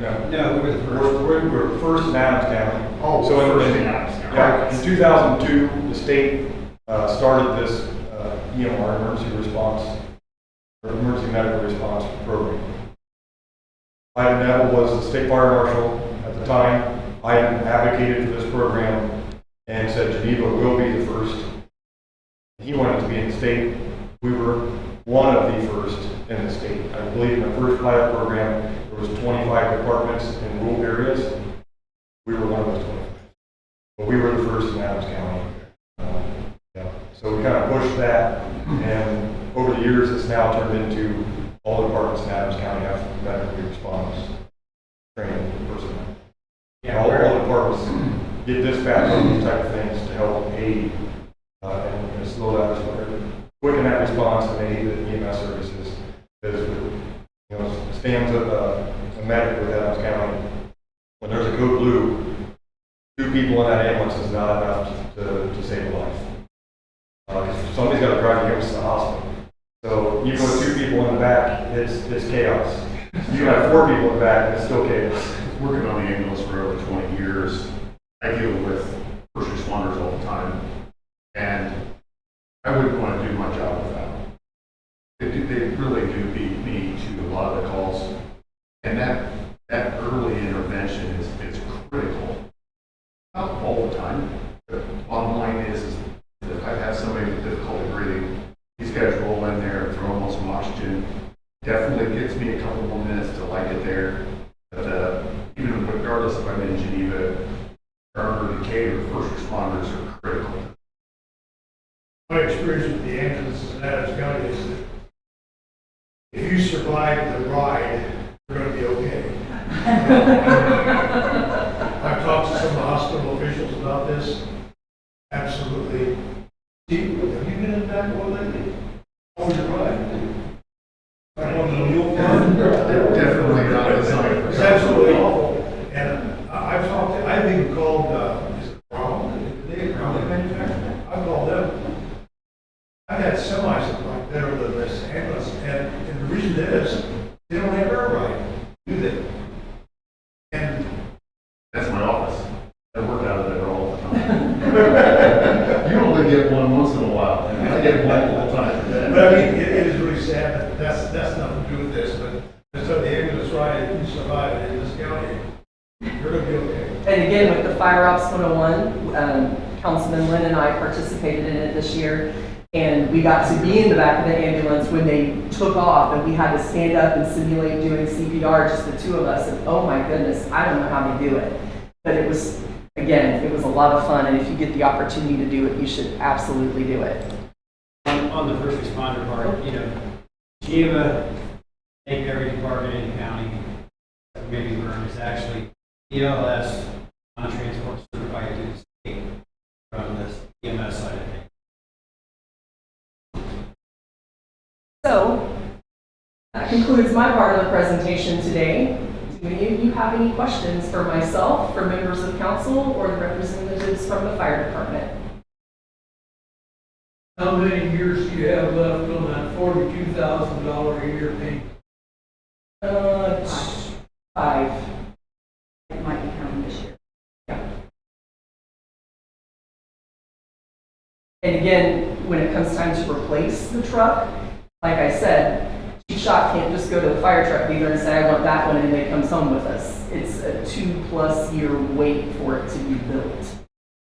No, we were the first. We're first in Adams County. Oh, So first in in Adams County. Yeah, in 2002, the state started this EMR, emergency response, or emergency medical response program. Ivan Neville was the state fire marshal at the time. I advocated for this program and said Geneva will be the first. He wanted to be in the state. We were one of the first in the state. I believe in the first pilot program, there was 25 departments in rural areas. We were one of those 25. But we were the first in Adams County. Yeah. So we kind of pushed that, and over the years, it's now turned into all departments in Adams County have medical response training personnel. Yeah, All departments get dispatched on these type of things to help aid and slow that, quicken that response and aid the EMS services. Because, you know, stands a medic with Adams County. When there's a code blue, 2 people in that ambulance is not enough to save a life. Because somebody's got to drive the ambulance to the hospital. So even with 2 people in the back, it's chaos. You have 4 people in the back, and it's still chaos. Working on the ambulance for over 20 years, I deal with first responders all the time, and I wouldn't want to do my job without them. They really do beat me to a lot of the calls, and that early intervention is critical. Not all the time. The bottom line is that I've had somebody with difficulty breathing. These guys roll in there and throw them on some oxygen. Definitely gives me a couple more minutes to like it there. But even regardless if I'm in Geneva, or Decatur, first responders are critical. My experience with the ambulances in Adams County is that if you survive the ride, you're going to be okay. I've talked to some of the hospital officials about this. Absolutely. Steve, have you been in that one lately? How was your ride? I don't know, you'll find. Definitely not designed for It's absolutely awful. And I've talked to, I've even called, is it Brown? They probably manufacturer. I called them. I've had semis that like better than this ambulance. And the reason is, they don't have air ride, do they? And That's my office. I work out of there all the time. You only get one once in a while. I get multiple times a day. but I mean, it is really sad that that's nothing to do with this, but so the ambulance ride, if you survive it in this county, you're gonna be okay. And again, with the Fire Ops 101, Councilman Lynn and I participated in it this year. And we got to be in the back of the ambulance when they took off, and we had to stand up and simulate doing CPR, just the 2 of us. And oh my goodness, I don't know how they do it. But it was, again, it was a lot of fun. And if you get the opportunity to do it, you should absolutely do it. On the first responder part, you know, Geneva, take every department in the county, maybe Vern is actually ELS on transport certified to the state from this EMS side of things. So that concludes my part of the presentation today. Do any of you have any questions for myself, for members of council, or the representatives from the fire department? How many years do you have left on that $42,000 a year payment? 5. It might be coming this year. And again, when it comes time to replace the truck, like I said, Chief Shot can't just go to the fire truck dealer and say, I want that one, and it comes home with us. It's a 2+ year wait for it to be built.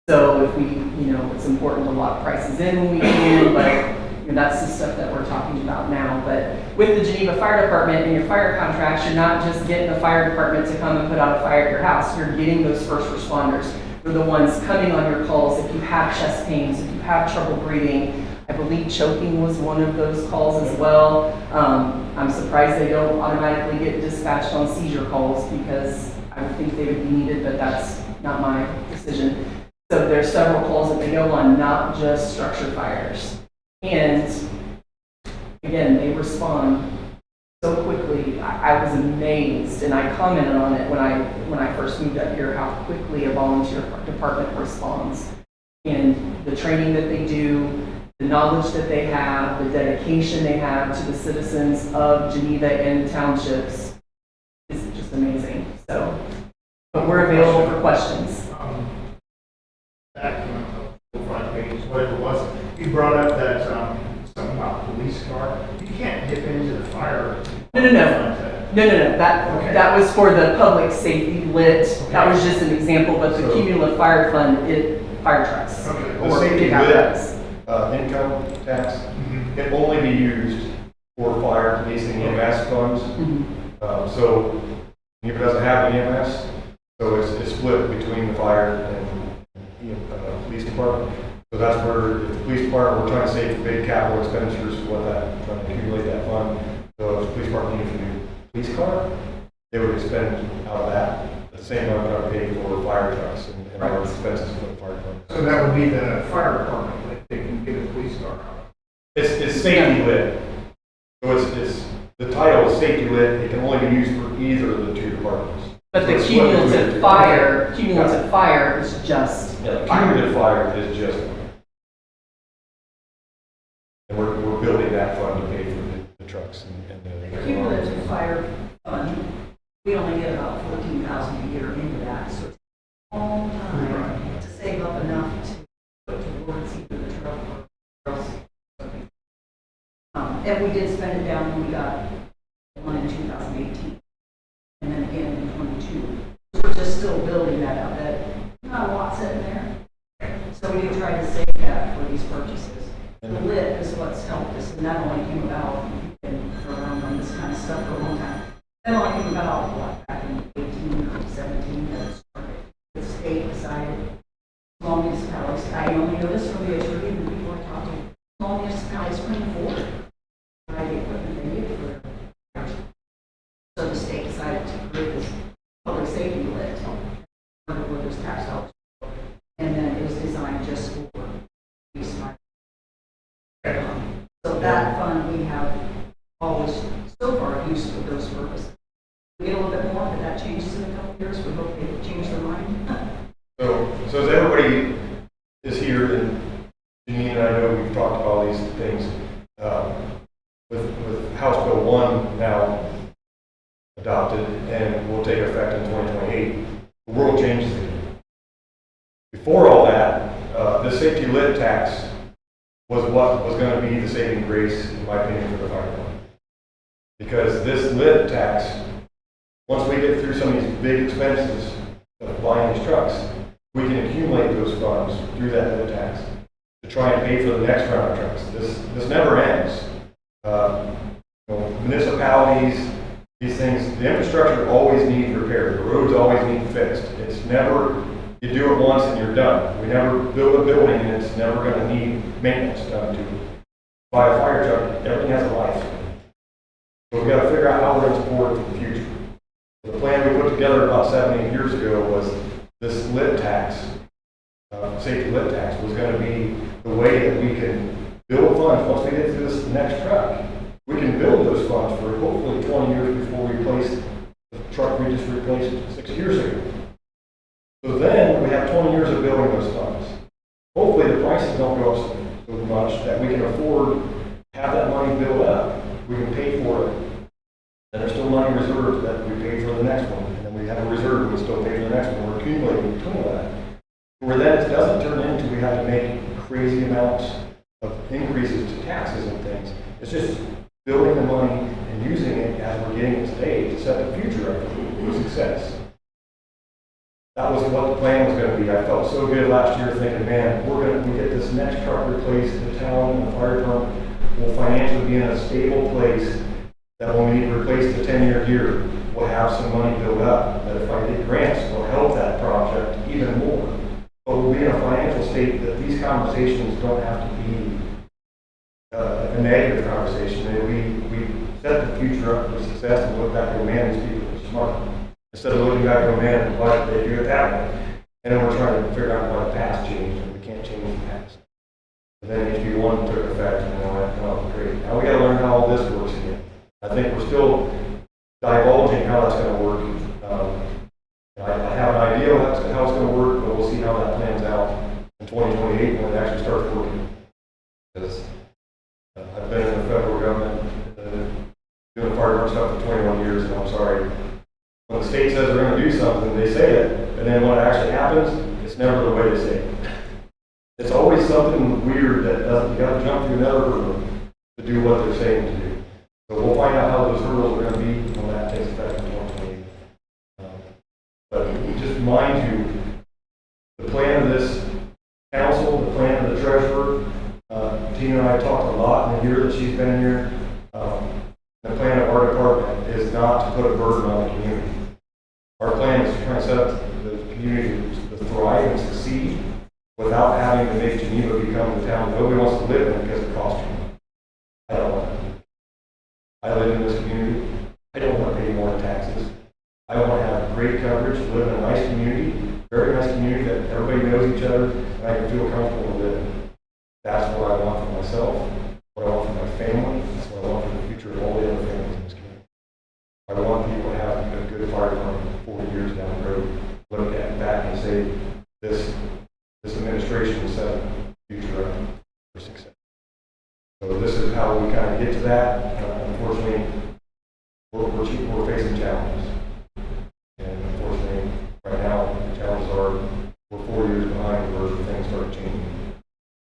So if we, you know, it's important to lock prices in when we can, but you know, that's the stuff that we're talking about now. But with the Geneva Fire Department and your fire contracts, you're not just getting the fire department to come and put out a fire at your house. You're getting those first responders. They're the ones coming on your calls if you have chest pains, if you have trouble breathing. I believe choking was one of those calls as well. I'm surprised they don't automatically get dispatched on seizure calls, because I would think they would be needed, but that's not my decision. So there's several calls that they go on, not just structure fires. And again, they respond so quickly. I was amazed, and I commented on it when I first moved up here, how quickly a volunteer department responds. And the training that they do, the knowledge that they have, the dedication they have to the citizens of Geneva and the townships is just amazing. So, but we're available for questions. Back on the front page, whatever it was, you brought up that something about police car. You can't dip into the fire. No. No, Okay. that was for the public safety lit. That was just an example, but the So- cumulative fire fund, fire trucks. Okay. The Or safety pickup lit trucks. income tax Mhm. can only be used for fire, police, and EMS funds. Mhm. So Geneva doesn't have EMS, so it's split between the fire and police department. So that's where, if the police department, we're trying to save big capital expenditures for that, trying to accumulate that fund. So if the police department needs a new police car, they would expend out of that, the same amount of pay for fire trucks and other expenses for the fire department. So that would be the fire department, like they can get a police car out. It's safety lit. So it's, the title is safety lit, it can only be used for either of the two departments. But So the it's split between the cumulative two. fire is just Yeah, the fire. cumulative fire is just, and we're building that fund to pay for the trucks and the. The cumulative fire fund, we only get about 14,000 a year into that, so it's a long time to save up enough to put towards either the truck or else. And we did spend it down when we got the one in 2018, and then again in 22. So we're just still building that up. That not a lot sitting there. So we do try to save that for these purchases. The lit is what's helped us, and that only came about, we've been around on this kind of stuff for a long time. That only came about, what, back in 18 or 17, that it started. The state decided, small municipalities, I only know this from the attorney and the people I talked to, small municipalities couldn't afford it. Buy the equipment they needed for their. So the state decided to create this public safety lit, where there's tax dollars. And then it was designed just for police and fire. So that fund we have always so far used for those purposes. We get a little bit more, but that changes in a couple of years. We hope they change their mind. So as everybody is here, and Janine and I know we've talked about all these things, with House Bill 1 now adopted and will take effect in 2028, the world changes again. Before all that, the safety lit tax was what was going to be the saving grace, in my opinion, for the fire department. Because this lit tax, once we get through some of these big expenses of buying these trucks, we can accumulate those funds through that lit tax to try and pay for the next round of trucks. This never ends. Municipalities, these things, the infrastructure always needs repair. The roads always need fixed. It's never, you do it once and you're done. We never build a building and it's never going to need maintenance done to it. Buy a fire truck, everything has a life. So we got to figure out how we're going to support it for the future. The plan we put together about 7-8 years ago was this lit tax, safety lit tax, was going to be the way that we can build funds. Once we get to this next truck, we can build those funds for hopefully 20 years before we replace the truck we just replaced 6 years ago. So then we have 20 years of building those funds. Hopefully the prices don't go up so much that we can afford to have that money built up. We can pay for it. And there's still money reserved that we pay for the next one. And then we have a reserve and we still pay for the next one. We're accumulating between that. Where then it doesn't turn into we have to make crazy amounts of increases to taxes and things. It's just building the money and using it as we're getting it today to set the future up for success. That was what the plan was going to be. I felt so good last year thinking, man, we get this next truck replaced, the town and the fire department will financially be in a stable place that when we need to replace the 10-year gear, we'll have some money built up. That if I get grants, will help that project even more. But we'll be in a financial state that these conversations don't have to be a negative conversation. We set the future up for success and look back and go, man, these people are smart. Instead of looking back and go, man, why did they do it that way? And then we're trying to figure out why the past changed, and we can't change the past. And then HB 1 took effect, and then I went, oh, great. Now we got to learn how all this works again. I think we're still divulging how that's going to work. I have an idea of how it's going to work, but we'll see how that plans out in 2028 when it actually starts working. Because I've been in the federal government doing fire department stuff for 21 years, and I'm sorry. When the state says they're going to do something, they say it, and then when it actually happens, it's never the way they say it. It's always something weird that doesn't, you got to jump through another hurdle to do what they're saying to do. So we'll find out how those hurdles are going to be when that takes effect in 2028. But just remind you, the plan of this council, the plan of the treasurer, Tina and I talked a lot in the year that she's been here. The plan of our department is not to put a burden on the community. Our plan is to try and set up the community to thrive and succeed without having to make Geneva become the town nobody wants to live in because it costs you. I don't want that. I live in this community. I don't want to pay more in taxes. I want to have great coverage, live in a nice community, very nice community that everybody knows each other, and I can feel comfortable to live in. That's what I want for myself, what I want for my family, that's what I want for the future of all the other families in this community. I want people to have a good fire department 40 years down the road, look at back and say, this administration set a future up for success. So this is how we kind of get to that. Unfortunately, we're facing challenges. And unfortunately, right now, the challenges are, we're 4 years behind where things start changing.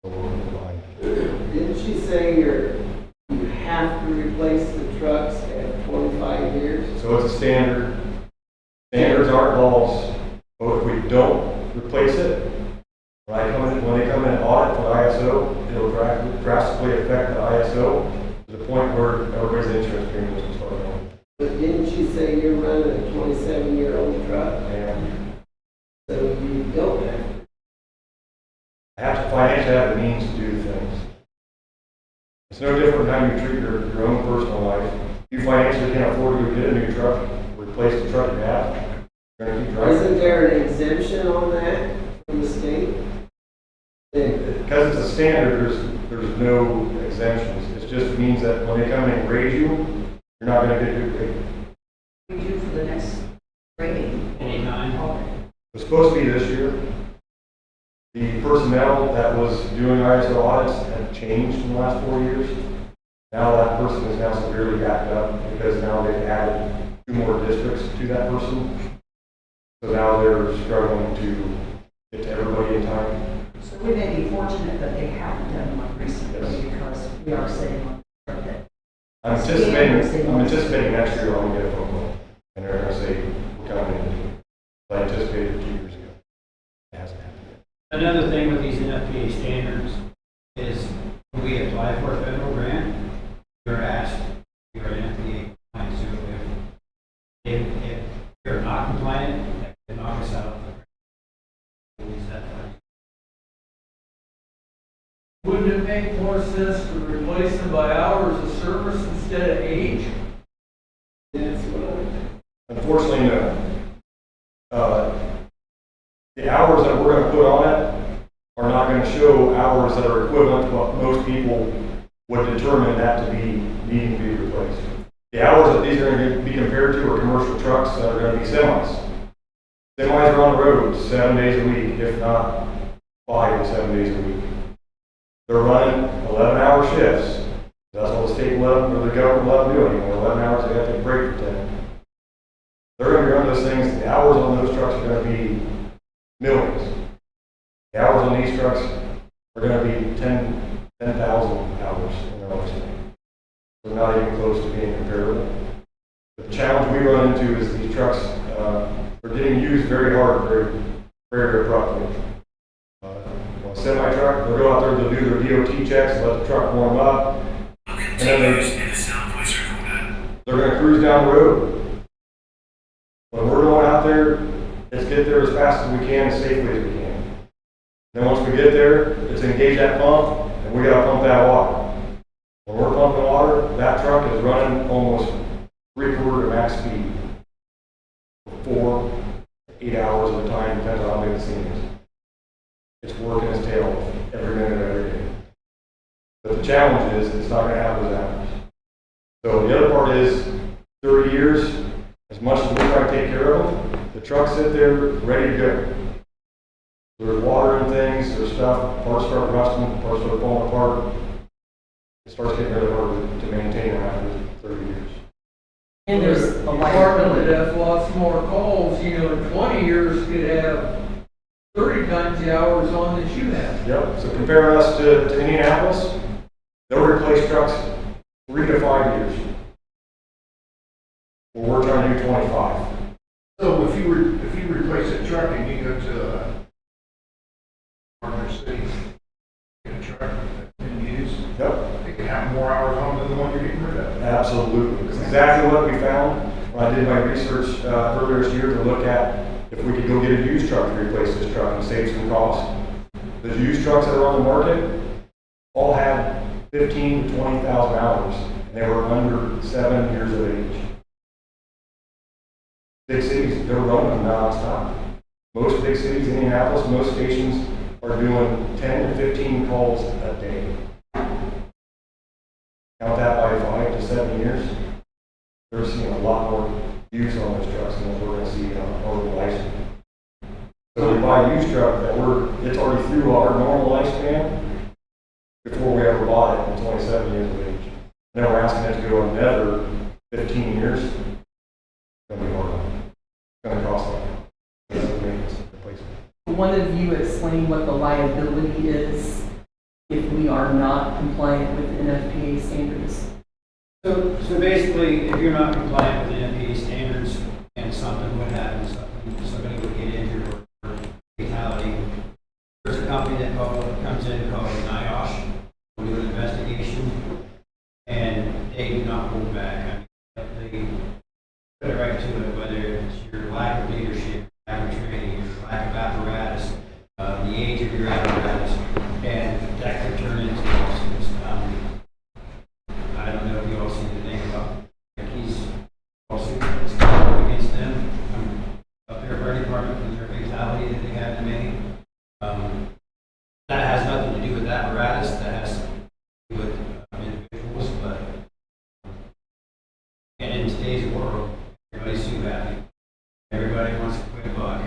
So we're a little behind. Didn't she say you have to replace the trucks at 25 years? So it's a standard. Standards aren't laws. But if we don't replace it, when they come in and audit for the ISO, it'll drastically affect the ISO to the point where everybody's insurance premiums will start going. But didn't she say you're running a 27-year-old truck? And So you don't have to. I have to financially have the means to do things. It's no different than how you treat your own personal life. If you financially can't afford to get a new truck, replace the truck you have, you're going to keep driving. Isn't there an exemption on that from the state? Because it's a standard, there's no exemptions. It just means that when they come in and grade you, you're not going to get a good grade. We do for the next rating. Anytime. It's supposed to be this year. The personnel that was doing ISO audits have changed in the last 4 years. Now that person is now severely backed up because now they've added 2 more districts to that person. So now they're struggling to get to everybody in time. So we may be fortunate that they haven't done one recently Yes. because we are sitting on that. I'm anticipating next year I'll get a phone call and they're going to say, we're coming in. I anticipated 2 years ago. It hasn't happened yet. Another thing with these NFPA standards is when we apply for a federal grant, you're asked if you're an NFPA compliant. So if you're not compliant, that can knock us out of the grant. Is that fine? Wouldn't it make more sense to replace them by hours of service instead of age? That's what. Unfortunately, no. The hours that we're going to put on it are not going to show hours that are equivalent to what most people would determine that to be needing to be replaced. The hours that these are going to be compared to are commercial trucks that are going to be semis. Semis are on the road 7 days a week, if not 5 to 7 days a week. They're running 11-hour shifts. That's what the state love or the government love doing. 11 hours, they have to take a break for 10. They're going to be running those things. The hours on those trucks are going to be millions. The hours on these trucks are going to be 10,000 hours in their lifespan. They're not even close to being comparable. The challenge we run into is these trucks are getting used very hard, very abruptly. A semi truck, they'll go out there, they'll do their DOT checks, let the truck warm up, and then they're going to cruise down the road. When we're going out there, let's get there as fast as we can, as safely as we can. Then once we get there, let's engage that pump, and we got to pump that water. When we're pumping water, that truck is running almost 3/4 of max speed for 4 to 8 hours at a time, depends on how big the scene is. It's working its tail off every minute of every day. But the challenge is it's not going to have those hours. So the other part is 30 years, as much as we try to take care of them, the trucks sit there ready to go. There's water and things, there's stuff, parts start rusting, parts start falling apart. It starts getting really hard to maintain them after 30 years. And there's a department liability. that has lots more calls, in 20 years could have 30 times the hours on that you have. Yep, so comparing us to Indianapolis, they'll replace trucks 3 to 5 years. Well, we're trying to do 25. So if you replace a truck and you go to Partner City, get a truck that's been used, Yep. they can have more hours on than the one you're getting rid of. Absolutely. It's exactly what we found when I did my research earlier this year to look at if we could go get a used truck to replace this truck and save some cost. The used trucks that are on the market all had 15 to 20,000 hours, and they were under 7 years of age. Big cities, they're running them nonstop. Most big cities, Indianapolis, most stations are doing 10 to 15 calls a day. Count that by 5 to 7 years. They're seeing a lot more use on those trucks than what we're going to see over the lifespan. So we buy a used truck that it's already through our normal lifespan before we ever bought it. It's only 7 years of age. Now we're asking it to go another 15 years. It's going to be more money. It's going to cost a lot. Maintenance and replacement. One of you explain what the liability is if we are not compliant with NFPA standards. So basically, if you're not compliant with the NFPA standards and something would happen, somebody would get injured or fatality, there's a company that comes in called NIOSH, will do an investigation, and they do not hold back. I mean, they put it right to it, whether it's your lack of leadership, lack of training, your lack of apparatus, the age of your apparatus, and that could turn into lawsuits. I don't know if you all see the thing about Ricky's lawsuit that's coming against them up there, fire department, and their fatality that they had in May. That has nothing to do with apparatus, that has to do with individuals, but and in today's world, everybody's too happy. Everybody wants a quick buck.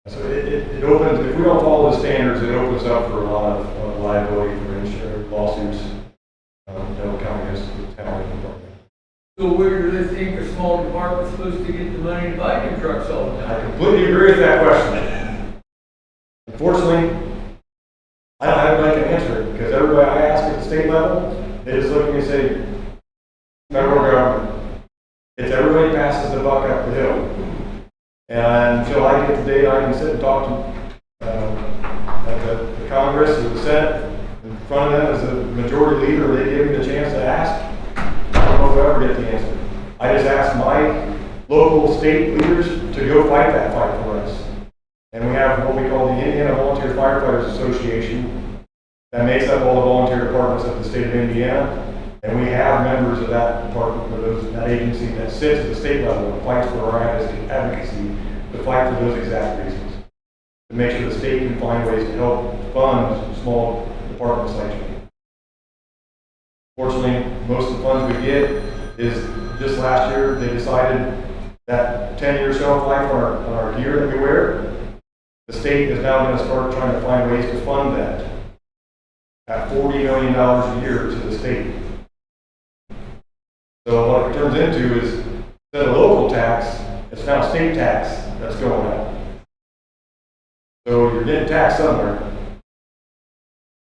So it opens, if we don't follow the standards, it opens up for a lot of liability for insurance lawsuits that will come against the town. So where does this think a small department supposed to get the money to buy new trucks all the I time? completely agree with that question. Unfortunately, I don't have anybody can answer it because everybody I ask at the state level, they just look at me and say, federal government, it's everybody passes the buck up the hill. And until I get the data, I can sit and talk to at the Congress or the Senate in front of them as a majority leader, they give me the chance to ask. I don't know if I ever get the answer. I just ask my local state leaders to go fight that fight for us. And we have what we call the Indiana Volunteer Firefighters Association that makes up all the volunteer departments of the state of Indiana. And we have members of that department, or that agency that sits at the state level and fights for our advocacy to fight for those exact reasons. To make sure the state can find ways to help fund small departments like you. Fortunately, most of the funds we get is just last year they decided that 10-year shelf life on our gear that we wear, the state is now going to start trying to find ways to fund that at $40 million a year to the state. So what it turns into is instead of local tax, it's now state tax that's going up. So you're getting taxed somewhere.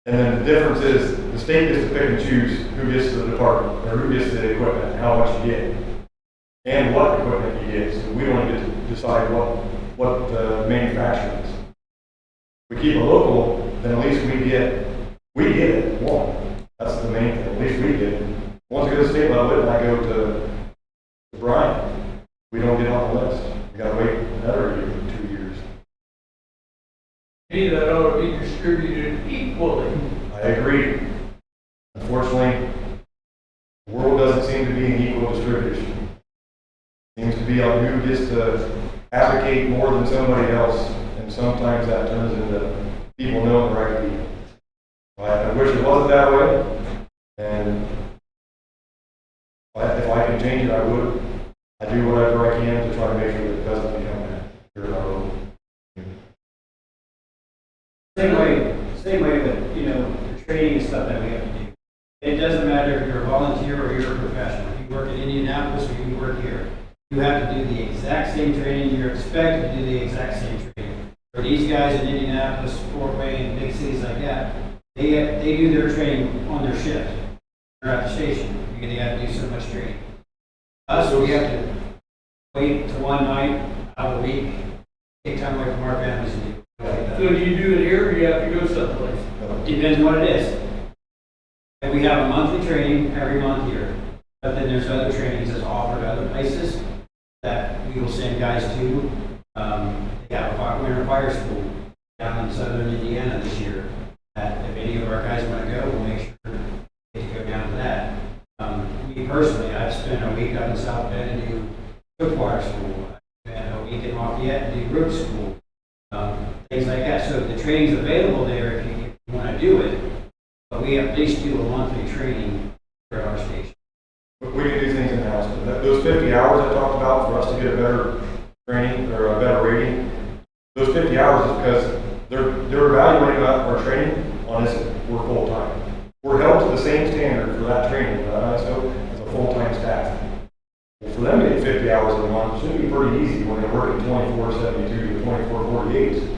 And then the difference is the state gets to pick and choose who gets the department or who gets the equipment, how much you get, and what equipment you get. So we don't get to decide what the manufacturer is. If we keep it local, then at least we get it. One, that's the main thing. At least we get it. Once I go to the state level, and I go to Brian, we don't get on the list. We got to wait another year, 2 years. Maybe that ought to be distributed equally. I agree. Unfortunately, the world doesn't seem to be an equal distribution. It seems to be on who gets to advocate more than somebody else, and sometimes that turns into people knowing the right people. I wish it wasn't that way, and if I can change it, I would. I do whatever I can to try to make sure that it doesn't become that here in our own community. Same way with, the training and stuff that we have to do. It doesn't matter if you're a volunteer or you're a professional. If you work in Indianapolis or you work here, you have to do the exact same training. You're expected to do the exact same training. For these guys in Indianapolis, Fort Wayne, big cities like that, they do their training on their shift. They're at the station. They got to do so much training. So we have to wait to one night out of the week, take time away from our families and do it. So do you do it here or you have to go someplace? Depends what it is. And we have a monthly training every month here, but then there's other trainings that's offered other places that we will send guys to. They have a winter fire school down in southern Indiana this year. That if any of our guys want to go, we'll make sure they go down to that. Me personally, I've spent a week up in South Bend and do cookwater school. I've spent a week in Lafayette and do root school. Things like that. So the training's available there if you want to do it. But we at least do a monthly training for our station. We can do things in-house, but those 50 hours I talked about for us to get a better training or a better rating, those 50 hours is because they're evaluating our training on this, we're full-time. We're held to the same standard for that training, as a full-time staff. Well, for them to get 50 hours a month should be pretty easy when they're working 24/72 to 24/48,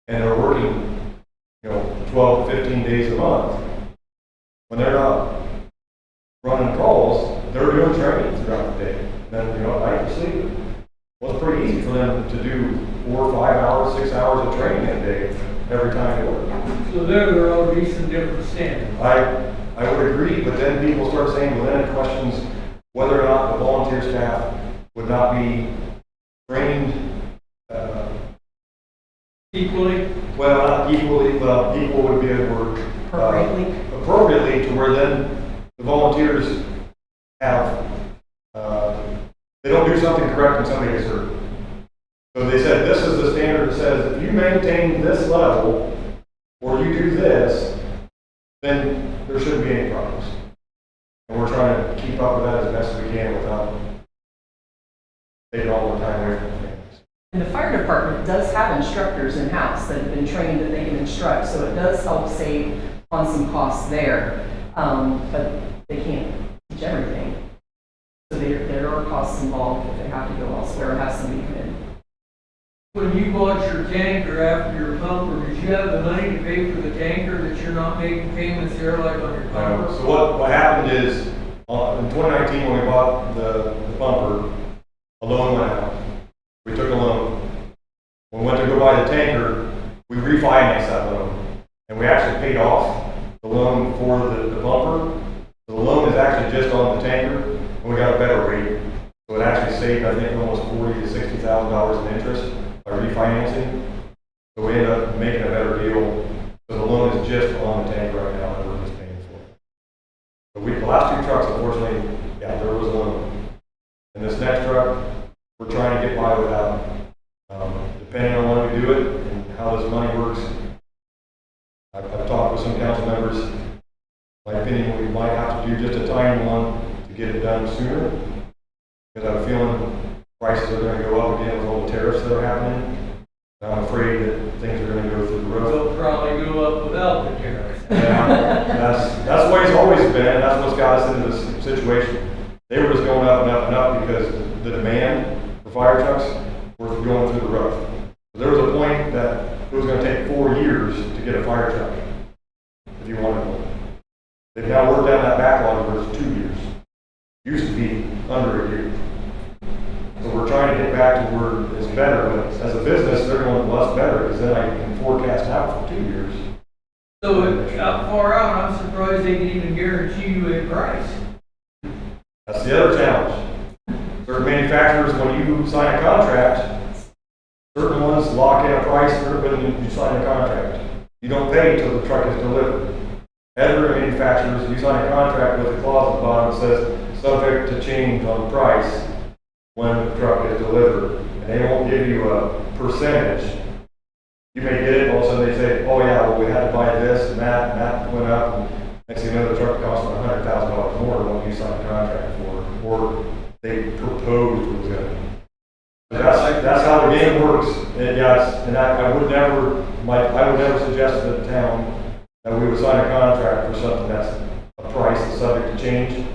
and they're working, 12 to 15 days a month. When they're not running calls, they're doing training throughout the day. Then, I can sleep. Well, it's pretty easy for them to do 4 or 5 hours, 6 hours of training a day every time they work. So there ought to be some different standards. I would agree, but then people start saying, well, then it questions whether or not the volunteer staff would not be trained, Equally? well, not equally, but equal would be a word. Appropriately to where then the volunteers have, they don't do something correct and somebody gets hurt. So they said, this is the standard that says if you maintain this level or you do this, then there shouldn't be any problems. And we're trying to keep up with that as best as we can without taking all the time away from the families. And the fire department does have instructors in-house that have been trained that they can instruct, so it does help save on some costs there. But they can't teach everything. So there are costs involved if they have to go elsewhere and have somebody come in. When you bought your tanker after your pumper, did you have the money to pay for the tanker that you're not making payments there like on your pumper? So what happened is, in 2019 when we bought the pumper, a loan went out. We took a loan. When we went to go buy the tanker, we refinanced that loan. And we actually paid off the loan for the pumper. So the loan is actually just on the tanker, and we got a better rate. So it actually saved, I think, almost $40,000 to $60,000 in interest by refinancing. So we ended up making a better deal. So the loan is just on the tank right now that we're just paying for. So the last 2 trucks, unfortunately, there was a loan. And this next truck, we're trying to get by without. Depending on when we do it and how this money works, I've talked with some council members. My opinion, we might have to do just a tiny one to get it done sooner. Because I have a feeling prices are going to go up again with all the tariffs that are happening. And I'm afraid that things are going to go through the roof. They'll probably go up without the tariffs. That's the way it's always been, and that's what's got us into this situation. They were just going up and up and up because the demand for fire trucks were going through the roof. There was a point that it was going to take 4 years to get a fire truck if you wanted one. They've now worked down that backlog where it's 2 years. Used to be under a year. So we're trying to get back to where it's better, but as a business, they're going, well, that's better because then I can forecast out for 2 years. So out far out, I'm surprised they can even guarantee you a price. That's the other challenge. Certain manufacturers, when you sign a contract, certain ones lock in a price when you sign a contract. You don't pay until the truck is delivered. Other manufacturers, you sign a contract with a clause at the bottom that says subject to change on price when the truck is delivered. And they won't give you a percentage. You may get it, all of a sudden they say, oh yeah, well we had to buy this and that went up. And next thing you know, the truck costs $100,000 more than what you signed a contract for, or they proposed was going to. That's how the game works. And I would never suggest to the town that we would sign a contract for something that's a price that's subject to change,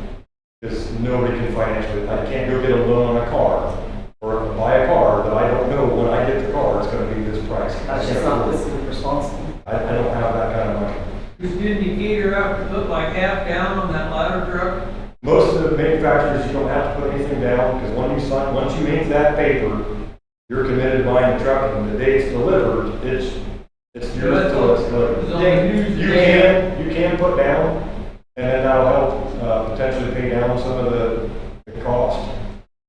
because nobody can financially. I can't go get a loan on a car or buy a car that I don't know when I get the car it's going to be this price. That's just not fiscally responsible. I don't have that kind of money. Didn't the gator have to put like half down on that ladder truck? Most manufacturers, you don't have to put anything down, because once you ink that paper, you're committed to buying the truck, and the day it's delivered, it's yours until it's delivered. It's on the news You today. can put down, and then that'll help potentially pay down some of the cost.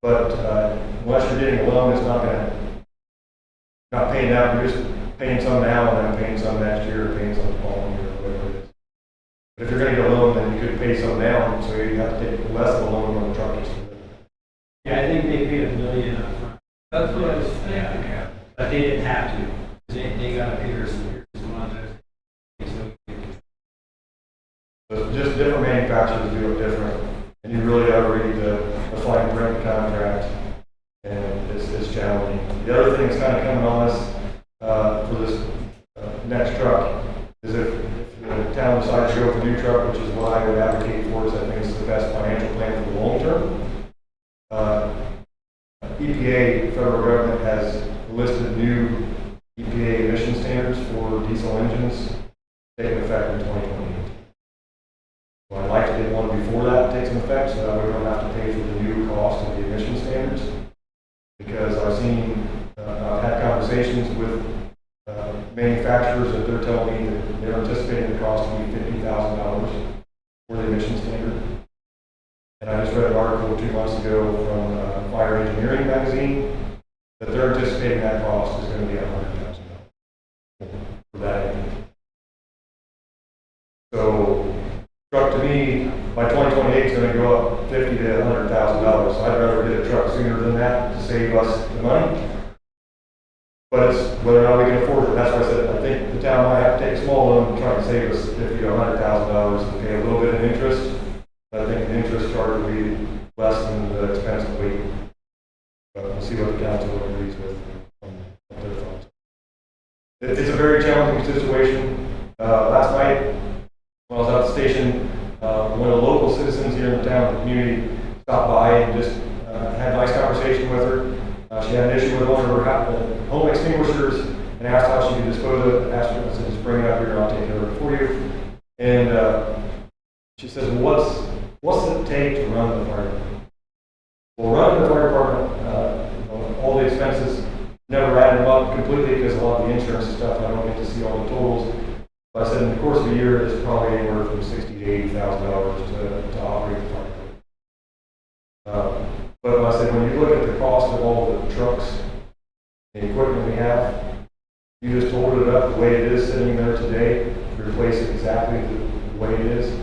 But unless you're getting a loan, it's not paying down, you're just paying some now and then paying some next year, or paying some the following year, or whatever it is. But if you're gonna get a loan, then you could pay some down, so you have to take less of a loan when the truck gets delivered. Yeah, I think they paid $1 million up front. That's what I was thinking. But they didn't have to, 'cause they got a bigger, one of those. But just different manufacturers do it different, and you really gotta read the fine print of the contract, and it's challenging. The other thing that's kind of coming on us for this next truck is if the town decides to go with a new truck, which is what I would advocate for, is I think it's the best financial plan for the long term. EPA, federal government, has listed new EPA emission standards for diesel engines taking effect in 2028. So I'd like to get one before that takes effect, so that way we don't have to pay for the new cost of the emission standards. Because I've had conversations with manufacturers that they're telling me that they're anticipating the cost to be $50,000 for the emission standard. And I just read an article 2 months ago from Fire Engineering magazine that they're anticipating that cost is going to be $100,000 for that engine. So, truck to me, by 2028 is going to go up $50,000 to $100,000. So I'd rather get a truck sooner than that to save us the money. But it's whether or not we can afford it. That's why I said I think the town might have to take a small loan to try to save us $50,000 to $100,000 and pay a little bit of interest. I think the interest charge will be less than the expense of waiting. But we'll see what the council agrees with on their thoughts. It's a very challenging situation. Last night, when I was at the station, one of the local citizens here in the town, the community, stopped by and just had a nice conversation with her. She had an issue with one of her home extinguishers and asked how she could dispose of it. Asked her, I said, just bring it up here and I'll take care of it for you. And she says, well, what's it take to run the fire department? Well, running the fire department, all the expenses never added them up completely because a lot of the insurance and stuff, I don't get to see all the totals. But I said in the course of a year, it's probably anywhere from $60,000 to $80,000 to operate the fire department. But I said, when you look at the cost of all the trucks and equipment we have, you just hold it up the way it is sitting there today, replace it exactly the way it is.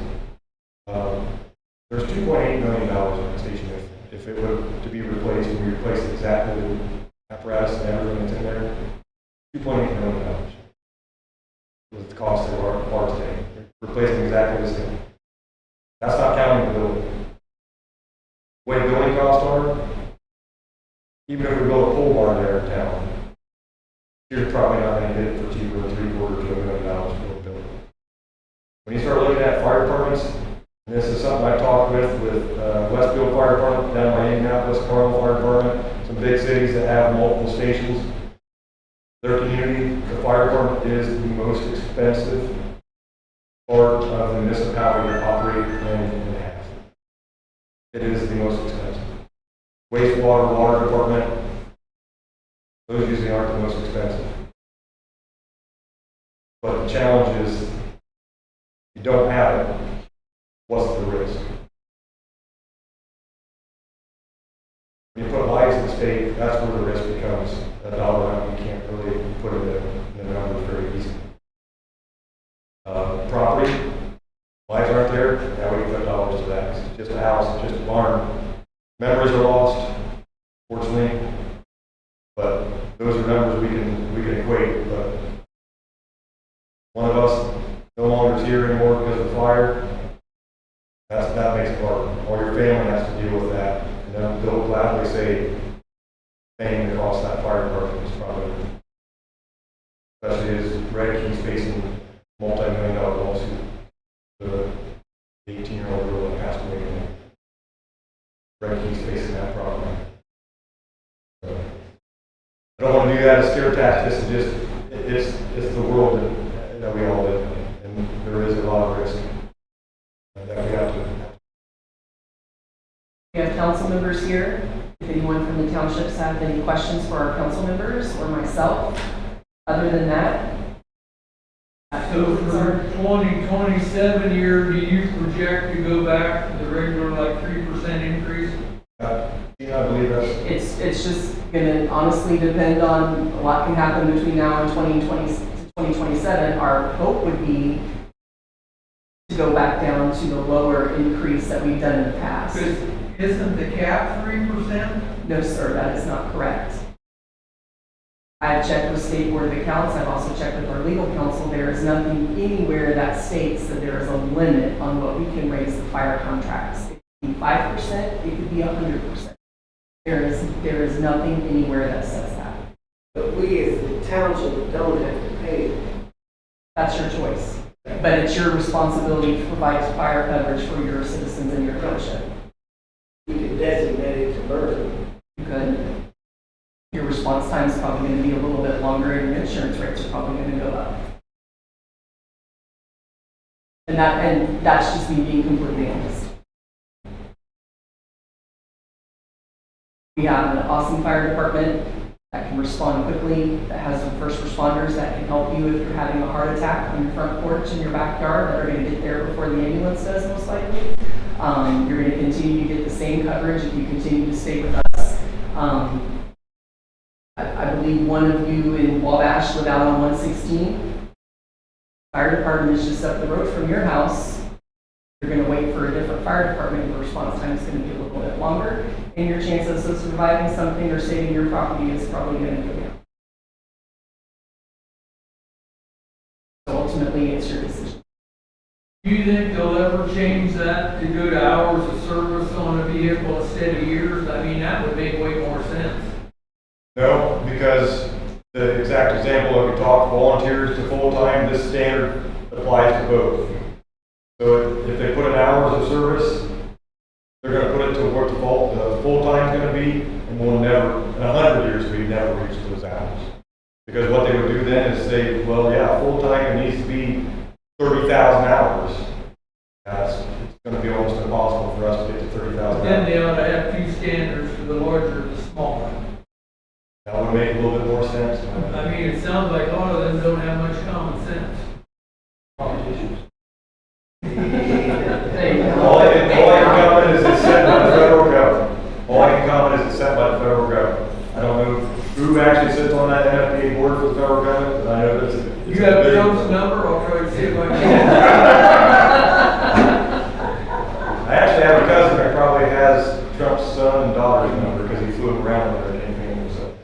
There's $2.8 million in the station if it were to be replaced, and we replace exactly the apparatus and everything that's in there. $2.8 million was the cost of our parts today, replacing exactly the same. That's not counting the building. The way building costs are, even if we build a pole barn there in town, you're probably not going to get it for cheaper than $750,000 to $1 million for a building. When you start looking at fire departments, and this is something I talked with Westfield Fire Department, down by Indianapolis, Carmel Fire Department, some big cities that have multiple stations. Their community, the fire department is the most expensive part of the municipality to operate and have. It is the most expensive. Wastewater, water department, those usually aren't the most expensive. But the challenge is, you don't have it, what's the risk? When you put lives at stake, that's where the risk becomes a dollar amount you can't really put in the numbers very easily. Property, lives aren't there, now we can put dollars to that. It's just a house, it's just a barn. Memories are lost, fortunately, but those are numbers we can equate. But one of us no longer is here anymore because of the fire. That makes it hard. All your family has to deal with that, and then they'll gladly say paying the cost of that fire department is probably, especially as Red Key's facing multi-million-dollar lawsuit. The 18-year-old girl that passed away in Red Key's facing that problem. So, I don't want to do that as scare tactics. It's the world that we all live in, and there is a lot of risk that we have to. We have council members here. If anyone from the townships have any questions for our council members or myself, other than that. So for 2027 year, do you project to go back to the regular like 3% increase? Yeah, I believe that's, It's just gonna honestly depend on, a lot can happen between now and 2027. Our hope would be to go back down to the lower increase that we've done in the past. Because isn't the cap 3%? No, sir, that is not correct. I've checked with State Board of Accounts, I've also checked with our legal counsel. There is nothing anywhere that states that there is a limit on what we can raise the fire contracts. It could be 5%, it could be 100%. There is nothing anywhere that says that. But we as the township don't have to pay it. That's your choice. But it's your responsibility to provide fire coverage for your citizens in your township. You could designate it to Berkeley. You could. Your response time is probably going to be a little bit longer and your insurance rates are probably going to go up. And that's just me being completely honest. We have an awesome fire department that can respond quickly, that has some first responders that can help you if you're having a heart attack on your front porch in your backyard, that are going to get there before the ambulance does, most likely. You're going to continue to get the same coverage if you continue to stay with us. I believe one of you in Wabash live out on 116. Fire department is just up the road from your house. You're going to wait for a different fire department. The response time is going to be a little bit longer, and your chances of surviving something or saving your property is probably going to go down. So ultimately, it's your decision. Do you think they'll ever change that to go to hours of service on a vehicle instead of years? I mean, that would make way more sense. no, because the exact example that we talked, volunteers to full-time, this standard applies to both. So if they put in hours of service, they're gonna put it to what the full-time is gonna be, and we'll never, in 100 years, we've never reached those hours. Because what they would do then is say, well, yeah, full-time, it needs to be 30,000 hours. It's gonna be almost impossible for us to get to 30,000 Then hours. they ought to have two standards for the larger and the smaller. That would make a little bit more sense. I mean, it sounds like a lot of them don't have much common sense. Politicians. There you go. All I can comment is it's set by the federal government. All I can comment is it's set by the federal government. I don't know who actually sits on that NFPA board for the federal government, but I know that's a. You have Trump's number, I'll try to see if I can. I actually have a cousin that probably has Trump's son and daughter's number because he flew him around with their campaign. So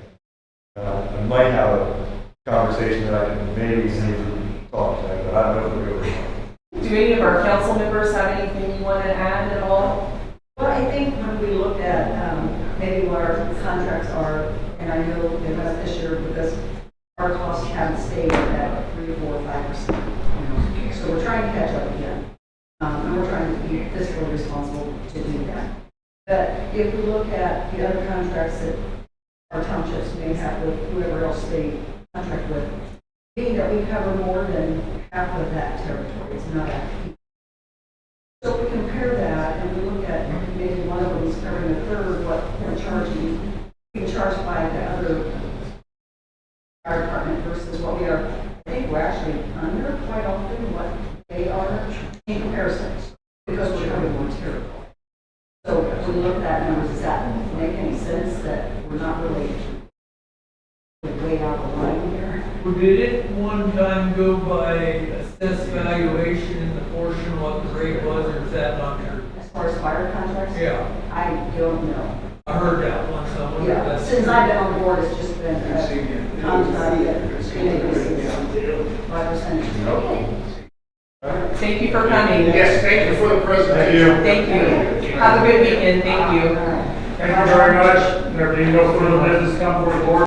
I might have a conversation that I can maybe see if we talk to them, but I don't know if we'll go. Do any of our council members have anything you want to add at all? Well, I think when we look at maybe what our contracts are, and I know they're not this year because our costs haven't stayed at 3, 4, 5%. So we're trying to catch up again. And we're trying to be fiscally responsible to do that. But if we look at the other contracts that our townships may have with whoever else they contract with, being that we cover more than half of that territory, it's not that deep. So if we compare that and we look at maybe one of them is covering a third what we're charging, being charged by the other fire department versus what we are, I think we're actually under quite often what they are in comparison because we're covering more territory. So if we look at that numbers, does that make any sense that we're not really way out of line here? Well, did it one time go by assessed valuation in the portion what the rate was, or is that not true? As far as fire contracts? Yeah, I don't know. I heard that once. I wonder if Yeah, that's since true. I've been on the board, it's just been a contract that increases 5%. Okay. Thank you for coming. Yes, thank you for the presentation. Thank you. Thank you. Have a good weekend. Thank you. Thank you very much. There being no further business come before the board.